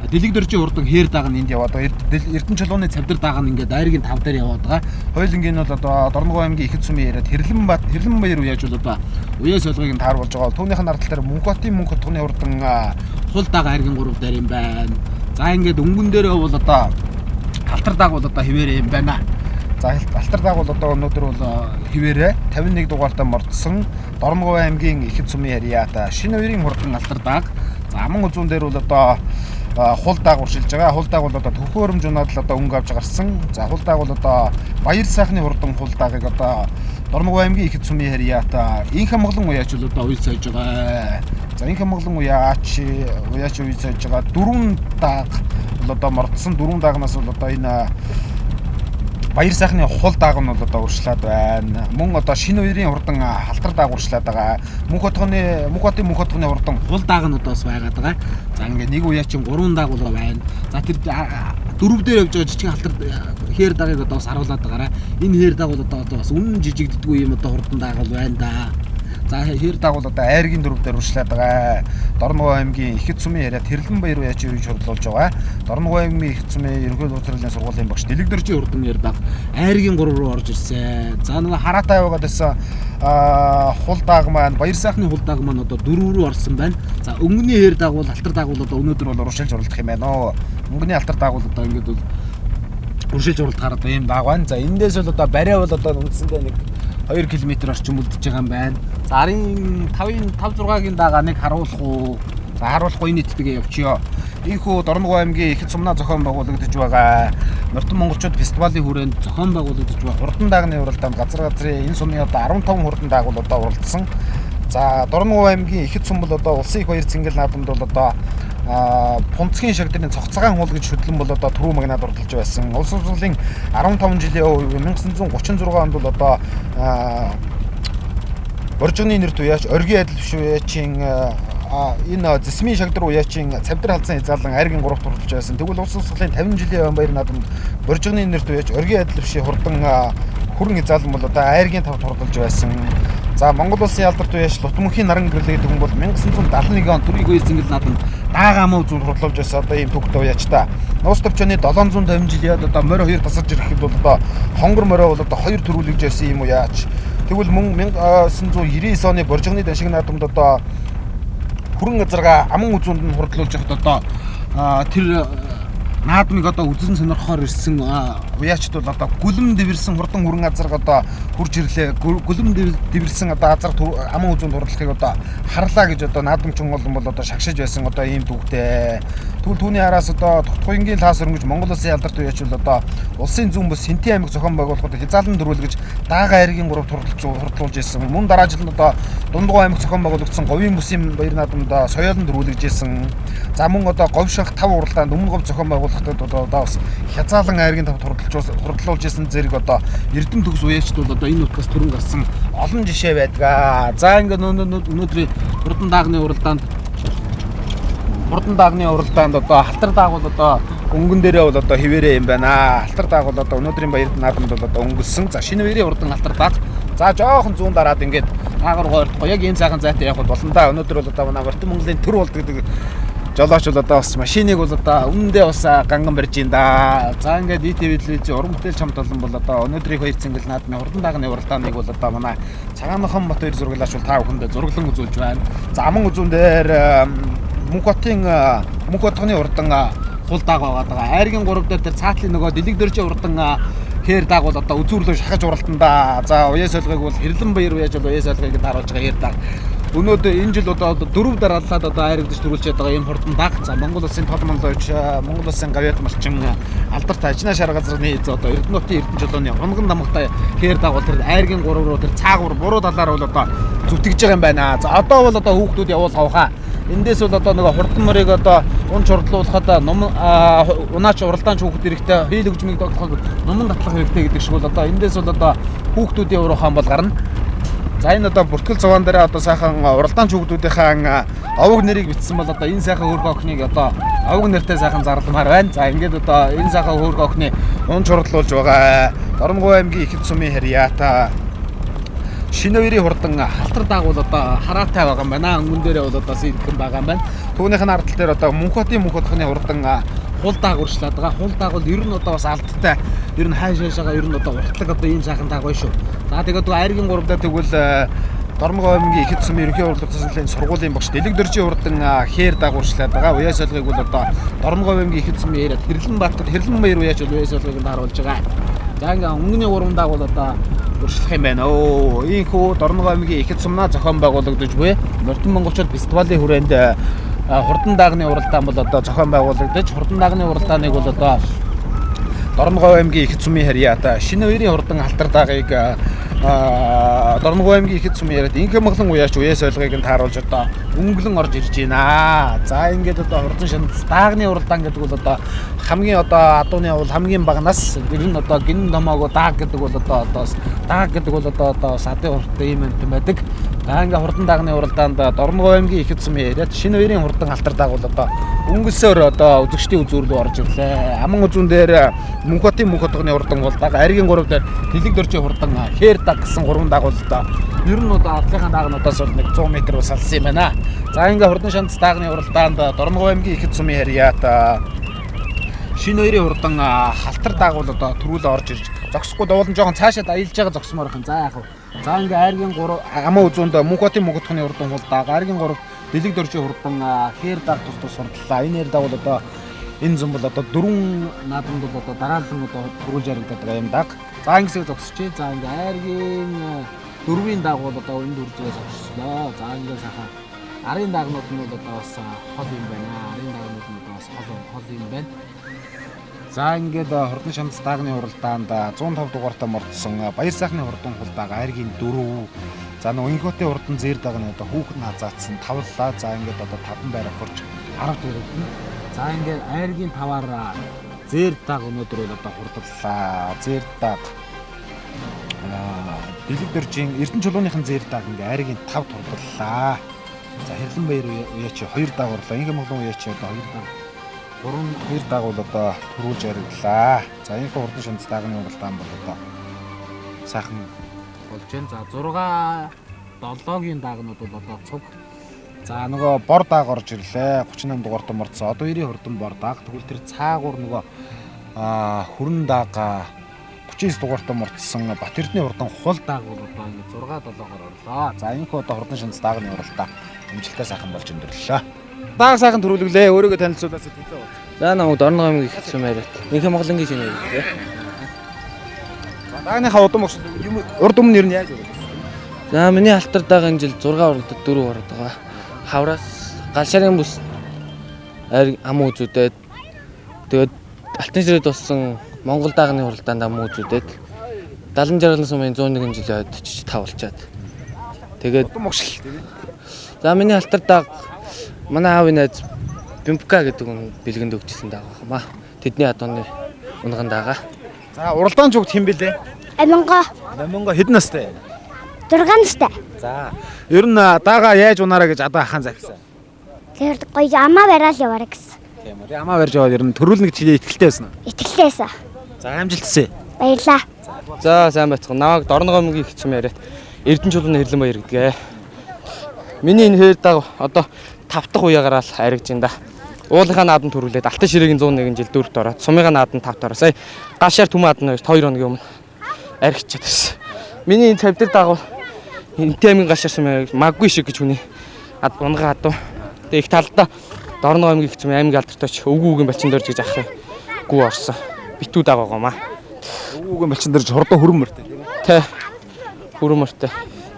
дэлэг дөржийн хурдан хээр дааг нь энд яваад байгаа. Эрдэнэ чулууны цавдар дааг нь ингээд айргийн тав дээр яваад байгаа. Хоёулангийн нь бол одоо Дорногов аймгийн ихэд сумын яриад Хэрлэн баяр уяаж бол одоо уяа солгыг нь тааруулж байгаа. Түүнийх нь ардтал дээр мөнх хотхны хурдан хул дааг айргийн 3 дээр юм байна. За ингээд өнгөн дээрээ бол одоо алтар дааг бол одоо хിവэрэ юм байна. За алтар дааг бол одоо өнөөдөр бол хിവэрэ 51 дугаартаа мордсон Дорногов аймгийн ихэд сумын яриад шинэ үерийн хурдан алтар дааг. За аман үзүүн дээр бол одоо хул дааг уршилж байгаа. Хул дааг бол одоо төхөөрөмж унаад л одоо өнгө авч гарсан. За хул дааг бол одоо баяр сайхны хурдан хул даагыг одоо Дорногов аймгийн ихэд сумын яриад инх амгалан уяач бол одоо уяж сойж байгаа. За инх амгалан уяач уяж сойж байгаа. 4 дааг бол одоо мордсон. 4 даагнаас бол одоо энэ баяр сайхны хул дааг нь бол одоо урьшлаад байна. Мөн одоо шинэ үерийн хурдан халтар дааг урьшлаад байгаа. Мөнх хотын хурдан хул дааг нь одоо бас байгаад байгаа. За ингээд нэг уяачин 3 дааг бол байна. За тэр 4 дээр явж байгаа жижиг халтар хээр даагыг одоо бас харуулад байгаарай. Энэ хээр дааг бол одоо бас үнэн жижигддэггүй юм одоо хурдан дааг бол байна да. За хээр дааг бол одоо айргийн 4 дээр урьшлаад байгаа. Дорногов аймгийн ихэд сумын яриад Хэрлэн баяр уяач юуж хурлуулж байгаа. Дорногов аймгийн ихэд сумын ерөнхий боловсролын сургуулийн багш дэлэг дөржийн хурдан хээр дааг айргийн 3 руу орж ирсэн. За нөгөө хараатай байгаад байсан хул дааг маань баяр сайхны хул дааг маань одоо 4 рүү орсон байна. За өнгөний хээр дааг бол алтар дааг бол одоо өнөөдөр бол уршилж уралдах юм байна. Өнгөний алтар дааг бол одоо ингээд бол уршилж уралдахаар одоо ийм дааг байна. За эндээс бол одоо барай бол одоо үндсэндээ нэг 2 км орчим үлдэж байгаа юм байна. За 5-6-гийн дагаа нэг харуулах уу? За харуулахгүй нийтдээ явчихё. Ийхүү Дорногов аймгийн ихэд сумнаа зохион байгуулагдаж байгаа Нортон монголчууд фестивалийн хүрээнд зохион байгуулагдаж байгаа хурдан даагны уралдаанд газар газрын энэ сумын одоо 15 хурдан дааг бол одоо уралдсан. За Дорногов аймгийн ихэд сум бол одоо улсын их баяр цэнгэл наадамд бол одоо Пунцгийн шагдрын цогцгаан хуул гэж хөдлөн бол одоо түрүү магнад урдалж байсан. Улс урлын 15 жилийн өв 1936 онд бол одоо Боржигны нэрт уяач, оргийн адил биш уяачийн энэ зэсмийн шагдар уяачийн цавдар халдсан хязгаарлан айргийн 3-т урдалж байсан. Тэгвэл улс урлын 50 жилийн өн баяр наадамд Боржигны нэрт уяач, оргийн адил биш хурдан Хүрэн Хязаалан бол одоо айргийн тавд хурдалж байсан. За Монгол улсын ялдарт үеэш Лутмөнхийн наран гэрлээ гэдэг хүн бол 1971 он төрийн үеэр зингэл наадам даага амаа үзүүнд хурдлуулж байсан одоо ийм төвхтэй уяач та. Нуус төвчөний 750 жил яад одоо морио 2 тасарч ирэхэд бол одоо хонгор морио бол одоо 2 төрүүлж байсан юм уяач. Тэгвэл мөн 1999 оны Боржигны даншиг наадамд одоо Хүрэн газарга аман үзүүнд нь хурдлуулж явахад одоо тэр наадмыг одоо үзэн сонирхохоор ирсэн уяачд бол одоо гүлэм дэвэрсэн хурдан хүрэн газар одоо хурж ирлээ. Гүлэм дэвэрсэн одоо газар аман үзүүнд хурдлахыг одоо харлаа гэж одоо наадамчин бол одоо шагшиж байсан одоо ийм төвхтэй. Тэгвэл түүний араас одоо Тогтхойнгийн лаас өрөнгөж Монгол улсын ялдарт үеч бол одоо улсын зүүн бүс Хинтэн аймаг зохион байгуулахад Хязаалан дөрвөлгөж даага айргийн 3 хурдлуулж ирсэн. Мөн дараа жил нь одоо Дундгой аймаг зохион байгуулагдсан говийн бүсийн баяр наадамд соёолон дөрвөлгөж ирсэн. За мөн одоо говьшинх 5 уралдаанд өмнө говь зохион байгуулахдад одоо бас Хязаалан айргийн тавд хурдлуулж ирсэн зэрэг одоо Эрдэм төгс уяачд бол одоо энэ утгаас төрөн гарсан олон жишээ байдаг. За ингээд өнөөдрийн хурдан даагны уралдаанд одоо халтар даагуул одоо өнгөн дээрээ бол одоо хിവэрээ юм байна. Халтар даагуул одоо өнөөдрийн баяр наадамд бол одоо өнгөссөн. За шинэ үеийн хурдан халтар дааг. За жоохон зүүн дараад ингээд аагаар гоордгоо яг энэ цагаан зайтай явах болно да. Өнөөдөр бол одоо манай Мартин Монголын төр болдог гэдэг жолооч бол одоо бас машиныг бол одоо өмнөдөө бас ганган барьж ин да. За ингээд ИТВ телевизийн уран бүтээл чамд олон бол одоо өнөөдрийн 2 цэнгэл наадмын хурдан даагны уралдааныг бол одоо манай Цагаанохон Батбаяр зураглаач бол та бүхэндээ зураглан үзүүлж байна. За аман үзүүн дээр Мөнх хотны урдан хул дааг байгаа. Айргийн 3 дээр тэр цаатлын нөгөө дэлэг дөржийн урдан хээр дааг бол одоо үзүүрлөө шахаж уралтанда. За уяас солгыг бол Хэрлэн баяр уяаж бол уяас солгыг харуулж байгаа хээр дааг. Өнөөдөр энэ жил одоо 4 дараалаад одоо айрагдаж төрүүлж байгаа юм хурдан дааг. За Монгол улсын тод манлойч, Монгол улсын гавьяат малчин алдарт ажны шар газрын одоо Эрдэнэтийн Эрдэнэ жолооны унган дамгтай хээр дааг бол тэр айргийн 3 руу тэр цаагуур буруу талаар бол одоо зүтгэж байгаа юм байна. За одоо бол одоо хүүхдүүд явуул хавхаа. Эндээс бол одоо нөгөө хурдан морийг одоо унч хурдлуулахад унаач уралдаанч хүүхд хэрэгтэй хил хөгжмийг тоглоход нуман татлах хэрэгтэй гэдэг шиг бол одоо эндээс бол одоо хүүхдүүдийн уруу хаан бол гарна. За энэ одоо бүртгэл цуван дээр одоо сайхан уралдаанч хүүхдүүдийнхээ овог нэрийг бичсэн бол одоо энэ сайхан хөөргө охиныг одоо овог нэртэй сайхан зарламаар байна. За ингээд одоо энэ сайхан хөөргө охины унч хурдлуулж байгаа Дорногов аймгийн Ихэд сумын Харьяата шинэ үеийн хурдан халтар дааг бол одоо хараатай байгаа юм байна. Өнгөн дээрээ бол одоо сэлгэн байгаа юм байна. Түүнийх нь ардтал дээр одоо Мөнх хотны хурдан хул дааг уршлаад байгаа. Хул дааг бол ер нь одоо бас алдтай. Ер нь хайшаашаага ер нь одоо уртдаг одоо ийм сайхан дааг байна шүү. За тэгээд айргийн 3 дээр тэгвэл Дорногов аймгийн Ихэд сумын ерөнхий урлаг засаглалын сургуулийн багш Дэлэг дөржийн хурдан хээр дааг уршлаад байгаа. Уяас солгыг бол одоо Дорногов аймгийн Ихэд сумын яриад Хэрлэн баяр уяаж бол уяас солгыг харуулж байгаа. За ингээ өнгөний 3 дааг бол одоо уршлах юм байна. Ийхүү Дорногов аймгийн Ихэд сумнаа зохион байгуулагдаж буй Мартин монголчууд фестивалийн хүрээнд хурдан даагны уралдаан бол одоо зохион байгуулагдаж хурдан даагны уралдааныг бол одоо Дорногов аймгийн Ихэд сумын Харьяата шинэ үеийн хурдан халтар даагыг Дорногов аймгийн Ихэд сумын яриад инхэ монголын уяач уяас солгыг нь тааруулж одоо өнгөлөн орж ирж байна. За ингээд одоо хурдан шанц даагны уралдаан гэдэг бол одоо хамгийн одоо адууны бол хамгийн багнаас ер нь одоо гин домоог дааг гэдэг бол одоо дааг гэдэг бол одоо садын урттай юм байдаг. За ингээд хурдан даагны уралдаанд Дорногов аймгийн Ихэд сумын яриад шинэ үеийн хурдан халтар дааг бол одоо өнгөсөөр одоо үзэгчдийн үзүүр рүү орж ирлээ. Аман үзүүн дээр Мөнх хотны хурдан бол дааг айргийн 3 дээр Дэлэг дөржийн хурдан хээр дааг гэсэн 3 дааг бол одоо ер нь одоо ардлынхаа даагнуудаас бол 100 м салсан юм байна. За ингээд хурдан шанц даагны уралдаанд Дорногов аймгийн Ихэд сумын Харьяата шинэ үеийн хурдан халтар дааг бол одоо төрүүлээ орж ирж зогсохгүй дуулан жоохон цаашаа аялж байгаа зогсмоор их. За яг. За ингээ айргийн 3 амаа үзүүнд Мөнх хотны хурдан бол дааг айргийн 3 Дэлэг дөржийн хурдан хээр дааг тус сурдлаа. Энэ хээр дааг бол одоо энэ зам бол одоо 4 наадамд бол одоо дараалан одоо төрүүлж яригдаад байгаа юм дааг. За ингэсээ зогсчихъя. За ингээ айргийн 4-ийн дааг бол одоо энэ дүржээ зогсчлоо. За ингээ сайхан арын даагнууд нь бол одоо бас хол юм байна. Арын даагнууд нь бас хол юм байна. За ингээд хурдан шанц даагны уралдаанд 105 дугаартай мордсон баяр сайхны хурдан хул дааг айргийн 4. За нөгөө Инх хотын хурдан зэр даагны одоо хүүхэд назаацсан тавлаа. За ингээд одоо 5 байраа хурж 10 дөрөвдөн. За ингээд айргийн 5-аар зэр дааг өнөөдөр бол одоо хурдлаа. Зэр дааг Дэлэг дөржийн Эрдэнэ чулууныхын зэр дааг ингээд айргийн 5 хурдлаа. За Хэрлэн баяр уяач 2 дааг урлаа. Инхэ монголын уяач одоо 2 дааг 3 дааг бол одоо төрүүлж яриглаа. За энэ хурдан шанц даагны уралдаан бол одоо сайхан болж байна. За 6 7-гийн даагнууд бол одоо цуг. За нөгөө бор дааг орж ирлээ. 38 дугаарт морцсон. Одоо 90 хурдан бор дааг. Тэгвэл тэр цаагуур нөгөө хүрэн дааг 39 дугаарт морцсон. Батэрдний хурдан хул дааг бол одоо ингэ 6-7-оор орлоо. За энэхүү одоо хурдан шинц даагны уралдаа амжилттай сайхан болж өндөрлөө. Дааг сайхан төрүүлглээ. Өөрийгөө танилцуулаад сэтгэлээ бол. За намайг Дорногов аймгийн их хэцүү яриад. Инхэн Монголынгийн шинэ үү. За даагныхаа удам өгсөн урд өмнө нэр нь яаж вэ? За миний алтар дааг энэ жил 6 урагдад 4 ороод байгаа. Хавраас галшарын бүс ам үзүүдэд тэгээд алтан ширээд болсон Монгол даагны хуралдаанд ам үзүүдэд 70 жаргалан сумын 101 жилийн ойд 45 болчаад. Тэгээд могшил. За миний алтар дааг манай аавын найз Бимпка гэдэг хүн бэлгэнд өгчсэн дааг байна. Тэдний адууны унган даага. За уралдаан жугт хэм бэлээ? Аминго хэдэн настай? 6 настай. За ер нь даага яаж унаараа гэж одоо ахаан захисан. Тэр гоё амаа бараал яваарай гэсэн. Тийм үү. Амаа барьж яваад ер нь төрүүлнэ гэж итгэлтэй байсан уу? Итгэлтэй байсан. За амжилт хүсье. Баярлаа. За сайн байцгаана. Намайг Дорногов аймгийн их хэцүү яриад Эрдэнэ чулууны Хэрлэн баяр гэдгээ. Миний энэ хоёр дааг одоо 5 дахь уяагаар л аригж ин да. Уулынхаа нааданд төрүүлээд алтан ширээгийн 101 жил 4-т ороод сумынхаа нааданд 5-т ороо. Сая гашаар түмэн нааданд 2 хоногийн өмнө аригчаад ирсэн. Миний энэ цавдар дааг Энтэй аймгийн гашаар сумын маггүй шиг гэж хүний унгаа адуу. Тэгээ их талдаа Дорногов аймгийн их хэцүү аймгийн алдартай өвгүүгийн балчин дөрж гэж ах гүү орсон. Битүү дааг байгаамаа. Өвгүүгийн балчин дөрж хурдан хүрэн мөртэй тийм ээ. Тэ. Хүрэн мөртэй.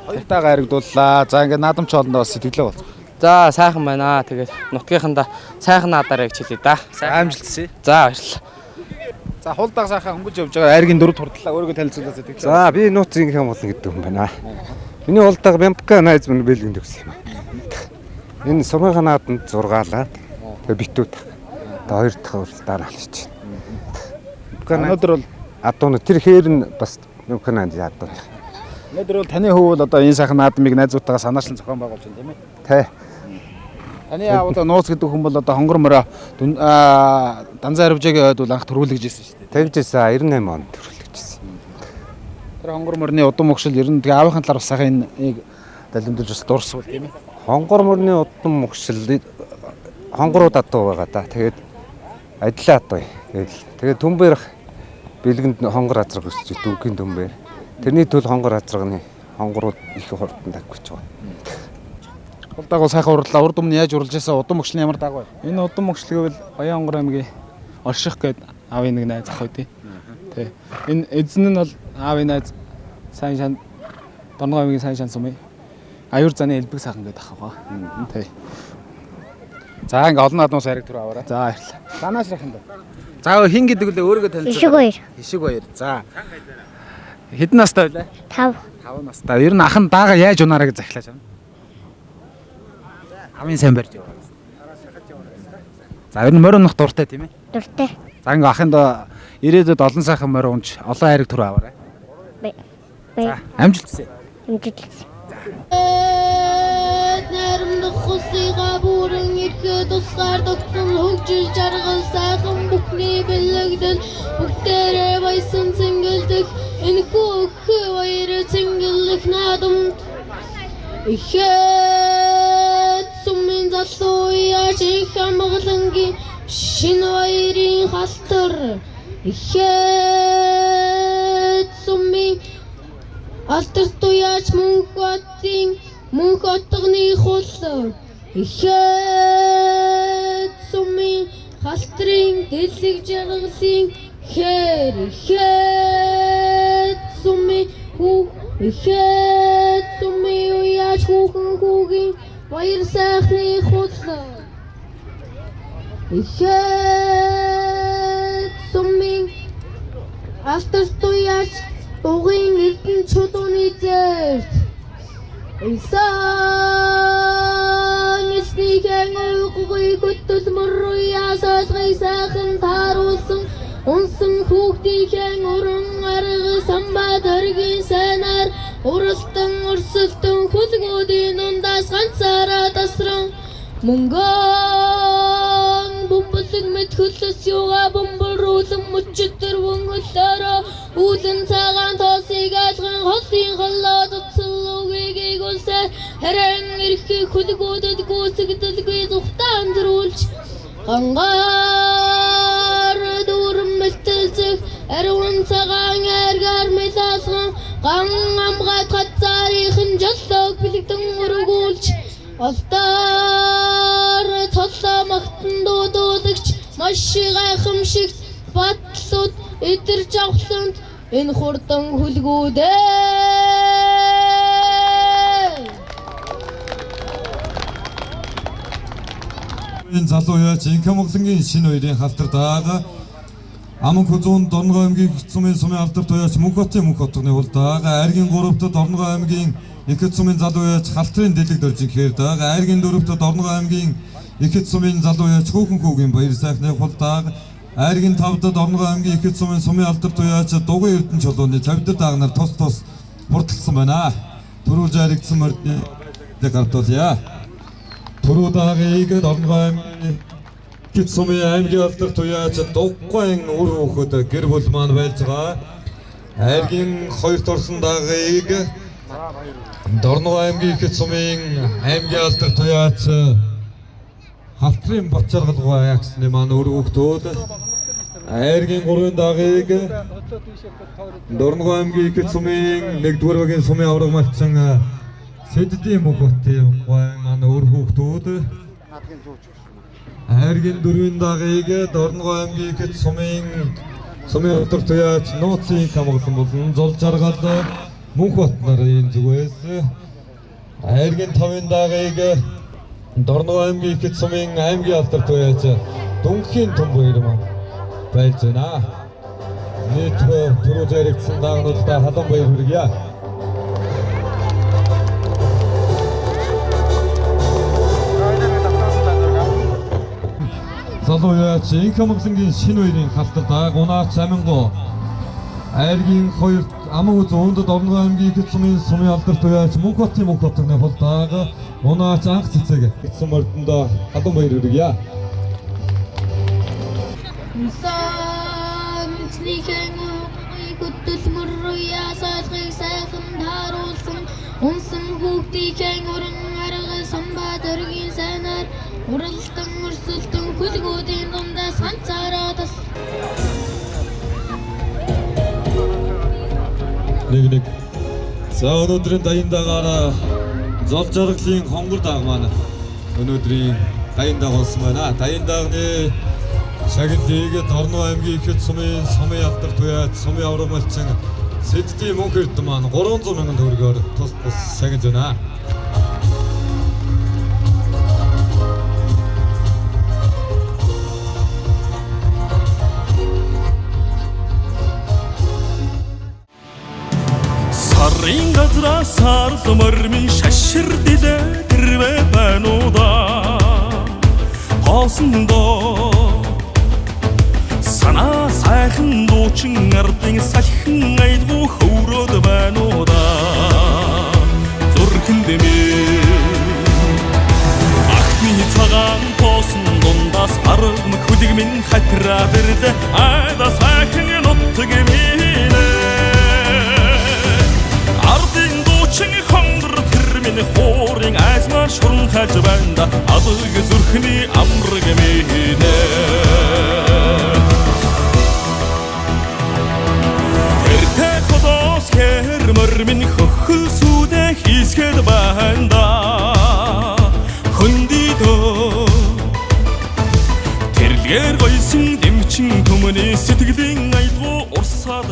Хоёр даага аригдууллаа. За ингээд наадамч хоолндоо сэтгэлээ болсон. За сайхан байна. Тэгээд нутгийнхандаа сайхан наадаараа гэж хэлээ да. Амжилт хүсье. За баярлалаа. За хул дааг сайхан хөнгөж явж байгаа айргийн 4-т хурдлаа. Өөрийгөө танилцуулаад сэтгэлээ. За би нууцын хүмүүс гэдэг хүн байна. Миний хул дааг Бимпка найз минь бэлгэнд өгсөн юм. Энэ сумынхаа нааданд 6-лаад тэгээ битүүд. Одоо 2 дахь уралдаан алж байна. Өнөөдөр бол адууны тэр хээр нь бас Бимпка найз адуу. Өнөөдөр бол таны хүү бол одоо энэ сайхан наадмыг найзуудтайгаа санаачлан зохион байгуулж байна тийм ээ. Тэ. Таны аав одоо нууц гэдэг хүн бол одоо хонгор мороо Данзан Аривжагийн ойд бол анх төрүүлж ирсэн шүү дээ. Тавьжсэн 98 онд төрүүлж ирсэн. Тэр хонгор морны удам өгшил ер нь тэгээ аавынхаа талаар бас сайхан энийг далимдуулж бас дурсвал тийм ээ. Хонгор морны удам өгшил хонгорууд адуу байгаа да. Тэгээд адилаа адуу. Тэгээд Түмбэрх бэлгэнд хонгор азраг өсч дүүгийн Түмбэр. Тэрний төл хонгор азрагны хонгорууд их хурдан дагвч байгаа. Хул дааг сайхан урлаа. Урд өмнө яаж урлж байсан удам өгшлийн ямар дааг вэ? Энэ удам өгшлөг бол Баян хонгор аймгийн Орших гээд аавын нэг найз ах үү тий. Тэ. Энэ эзэн нь бол аавын найз сайн шан Дорногов аймгийн сайн шан сумын аюур заны элбэг сайхан гээд ах байгаа. Тий. За ингээ олон наадмаас ариг төр аваарай. За баярлалаа. Санааш рахын даа. За хин гэдэг үлээ өөрийгөө танилцуулъя. Ишиг баяр. Ишиг баяр. За. Хэдэн настай вэ? 5. 5 настай. Ер нь ахын даага яаж унаараа гэж захилааж байна. Хамгийн сайн барьж яваа. За ер нь морь унах дуртай тийм ээ. Дуртай. За ингээ ахынд ирээдүйд олон сайхан морь унж олон айраг төр аваарай. За амжилт хүсье. Амжилт хүсье. Наримдах хусыга бүрэн ирэхэд тусгаар тогтсон хөгжил жаргал сайхан бүхний бэлэгдэл бүгдээрээ баясан цэнгэлдэх энэ хөхөө баяр цэнгэлэх наадамд ихэд сумын залуу яаж их амгалангийн шинэ баярын халтар ихэд сумын алтарт уяач мөнх отгоны хул ихэд сумын халтрын дэлэг жаргалын хэр ихэд сумын уяач хүүгийн баяр сайхны хул ихэд сумын алтарт уяач Угийн эрдэнэ чулууны зэрт Исан эснихэн өвгөй хөтөл мөрөө ясаасгай сайхан тааруулсан унсан хүүхдийнхэн уран арга самбаа дөргийн сайнаар уралдан өрсөлдөн хөлгүүдийн ундаас ганцаараа тасран мөнгөн бомболог мэт хөлөс юга бомболруулан мөчтөр вөнгөлөөрөө үүлэн цагаан тоосыг айлган холын холоод уцалуугийг үсээ харин эрхийг хүлгүүдэд гүйцэгдэлгүй зүхтаан төрүүлж гангаар дүүрэн мэлтэлцэх ариун цагаан аргаар мэлалган ган амгаад хацаарийн жоллог бэлэгдэн өргүүлж Алтар цоллоо магтан дуудуулагч маш гайхамшигт батлууд идэрж авахланд энэ хурдан хүлгүүдээ энэ залуу яач Инка Монголынгийн шинэ үеийн халтардаага Аман Хүзүүн Дорногой аймгийн Хэцсумын сумын алдарт уяач Мөнхбатын Мөнхбатны хулдаага Айргийн 3-т Дорногой аймгийн Их Хэцсумын залуу яач Халтрын дэлэг дөржин хэрдаага Айргийн 4-т Дорногой аймгийн Их Хэцсумын залуу яач Хөөхөн хүүгийн баяр сайхны хулдаага Айргийн 5-т Дорногой аймгийн Их Хэцсумын сумын алдарт уяач Дугуй Эрдэнэ чулууны цавьдад даагнаар тус хурдталсан байна. Түрүүлж харигдсан мордны гартуулъя. Түрүү даагийг Дорногой аймгийн Хэцсумын аймгийн алдарт уяач Дугуйн үр хүүхэд гэр бүл маань байж байгаа. Айргийн 2-т орсон даагийг Дорногой аймгийн Хэцсумын аймгийн алдарт уяач Халтрын Батчаргалгой агсны маань үр хүүхдүүд Айргийн 3-ын даагийг Дорногой аймгийн Хэцсумын 1-р багийн сумын авраг малчин Сэддийн Мөнхбатын маань үр хүүхдүүд Айргийн 4-ын даагийг Дорногой аймгийн Хэцсумын сумын алдарт уяач Нууцын Инка Монголын болон Зул Жаргал Мөнхбат нарын зүгээс Айргийн 5-ын даагийг Дорногой аймгийн Хэцсумын аймгийн алдарт уяач Дүнхийн Том баяр маань байж байна. Нийт түрүү заригдсан даагнуудаа халуун баяр хүргье. Залуу яач Инка Монголынгийн шинэ үеийн халтардааг Унаач Амингоо Айргийн 2-т Аман Хүзүүнд Дорногой аймгийн Хэцсумын сумын алдарт уяач Мөнхбатын Мөнхбатны хулдааг Унаач анх цэцэг гэсэн мордонд халуун баяр хүргье. Үнсэнийхэн гүтэл мөрөя сайхыг сайхан тааруулсан унсан хүүхдийн өрн арга самба дөргийн санаар уралдан өрсөлдөн хүлгүүдийн дундаас ганцаараа тас нэг за өнөөдрийн дайндаагаараа Зол Жаргалын хонгор дааг маань өнөөдрийн дайндааг болсон байна. Дайндаагны шагналыг Дорногой аймгийн Их Хэцсумын сумын алдарт уяач сумын авраг малчин Сэддийн Мөнхбат маань 300 мянган төгрөгөөр тус шагнаж байна. Сарын газраас сард мөрмийн шашир дилээ тэрвэ бануда хоосондоо санаа сайхан дуучин ардын салхин айлгуу хөврөөд бануда зүрхэн дэмээ ахны цагаан тоосон дундаас арга хүлэг минь хатраа бэрдэ айда сайхан нутг минь ардын дуучин хонгор тэр минь хоорын айсмар шурн хаж банда адаг зүрхний амраг минь мөрмин хөхөл сүдэ хийсгэд баанда хөндидөө тэрлгээр гойсон дэмчин төмөний сэтгэлийн айлгуу урсаад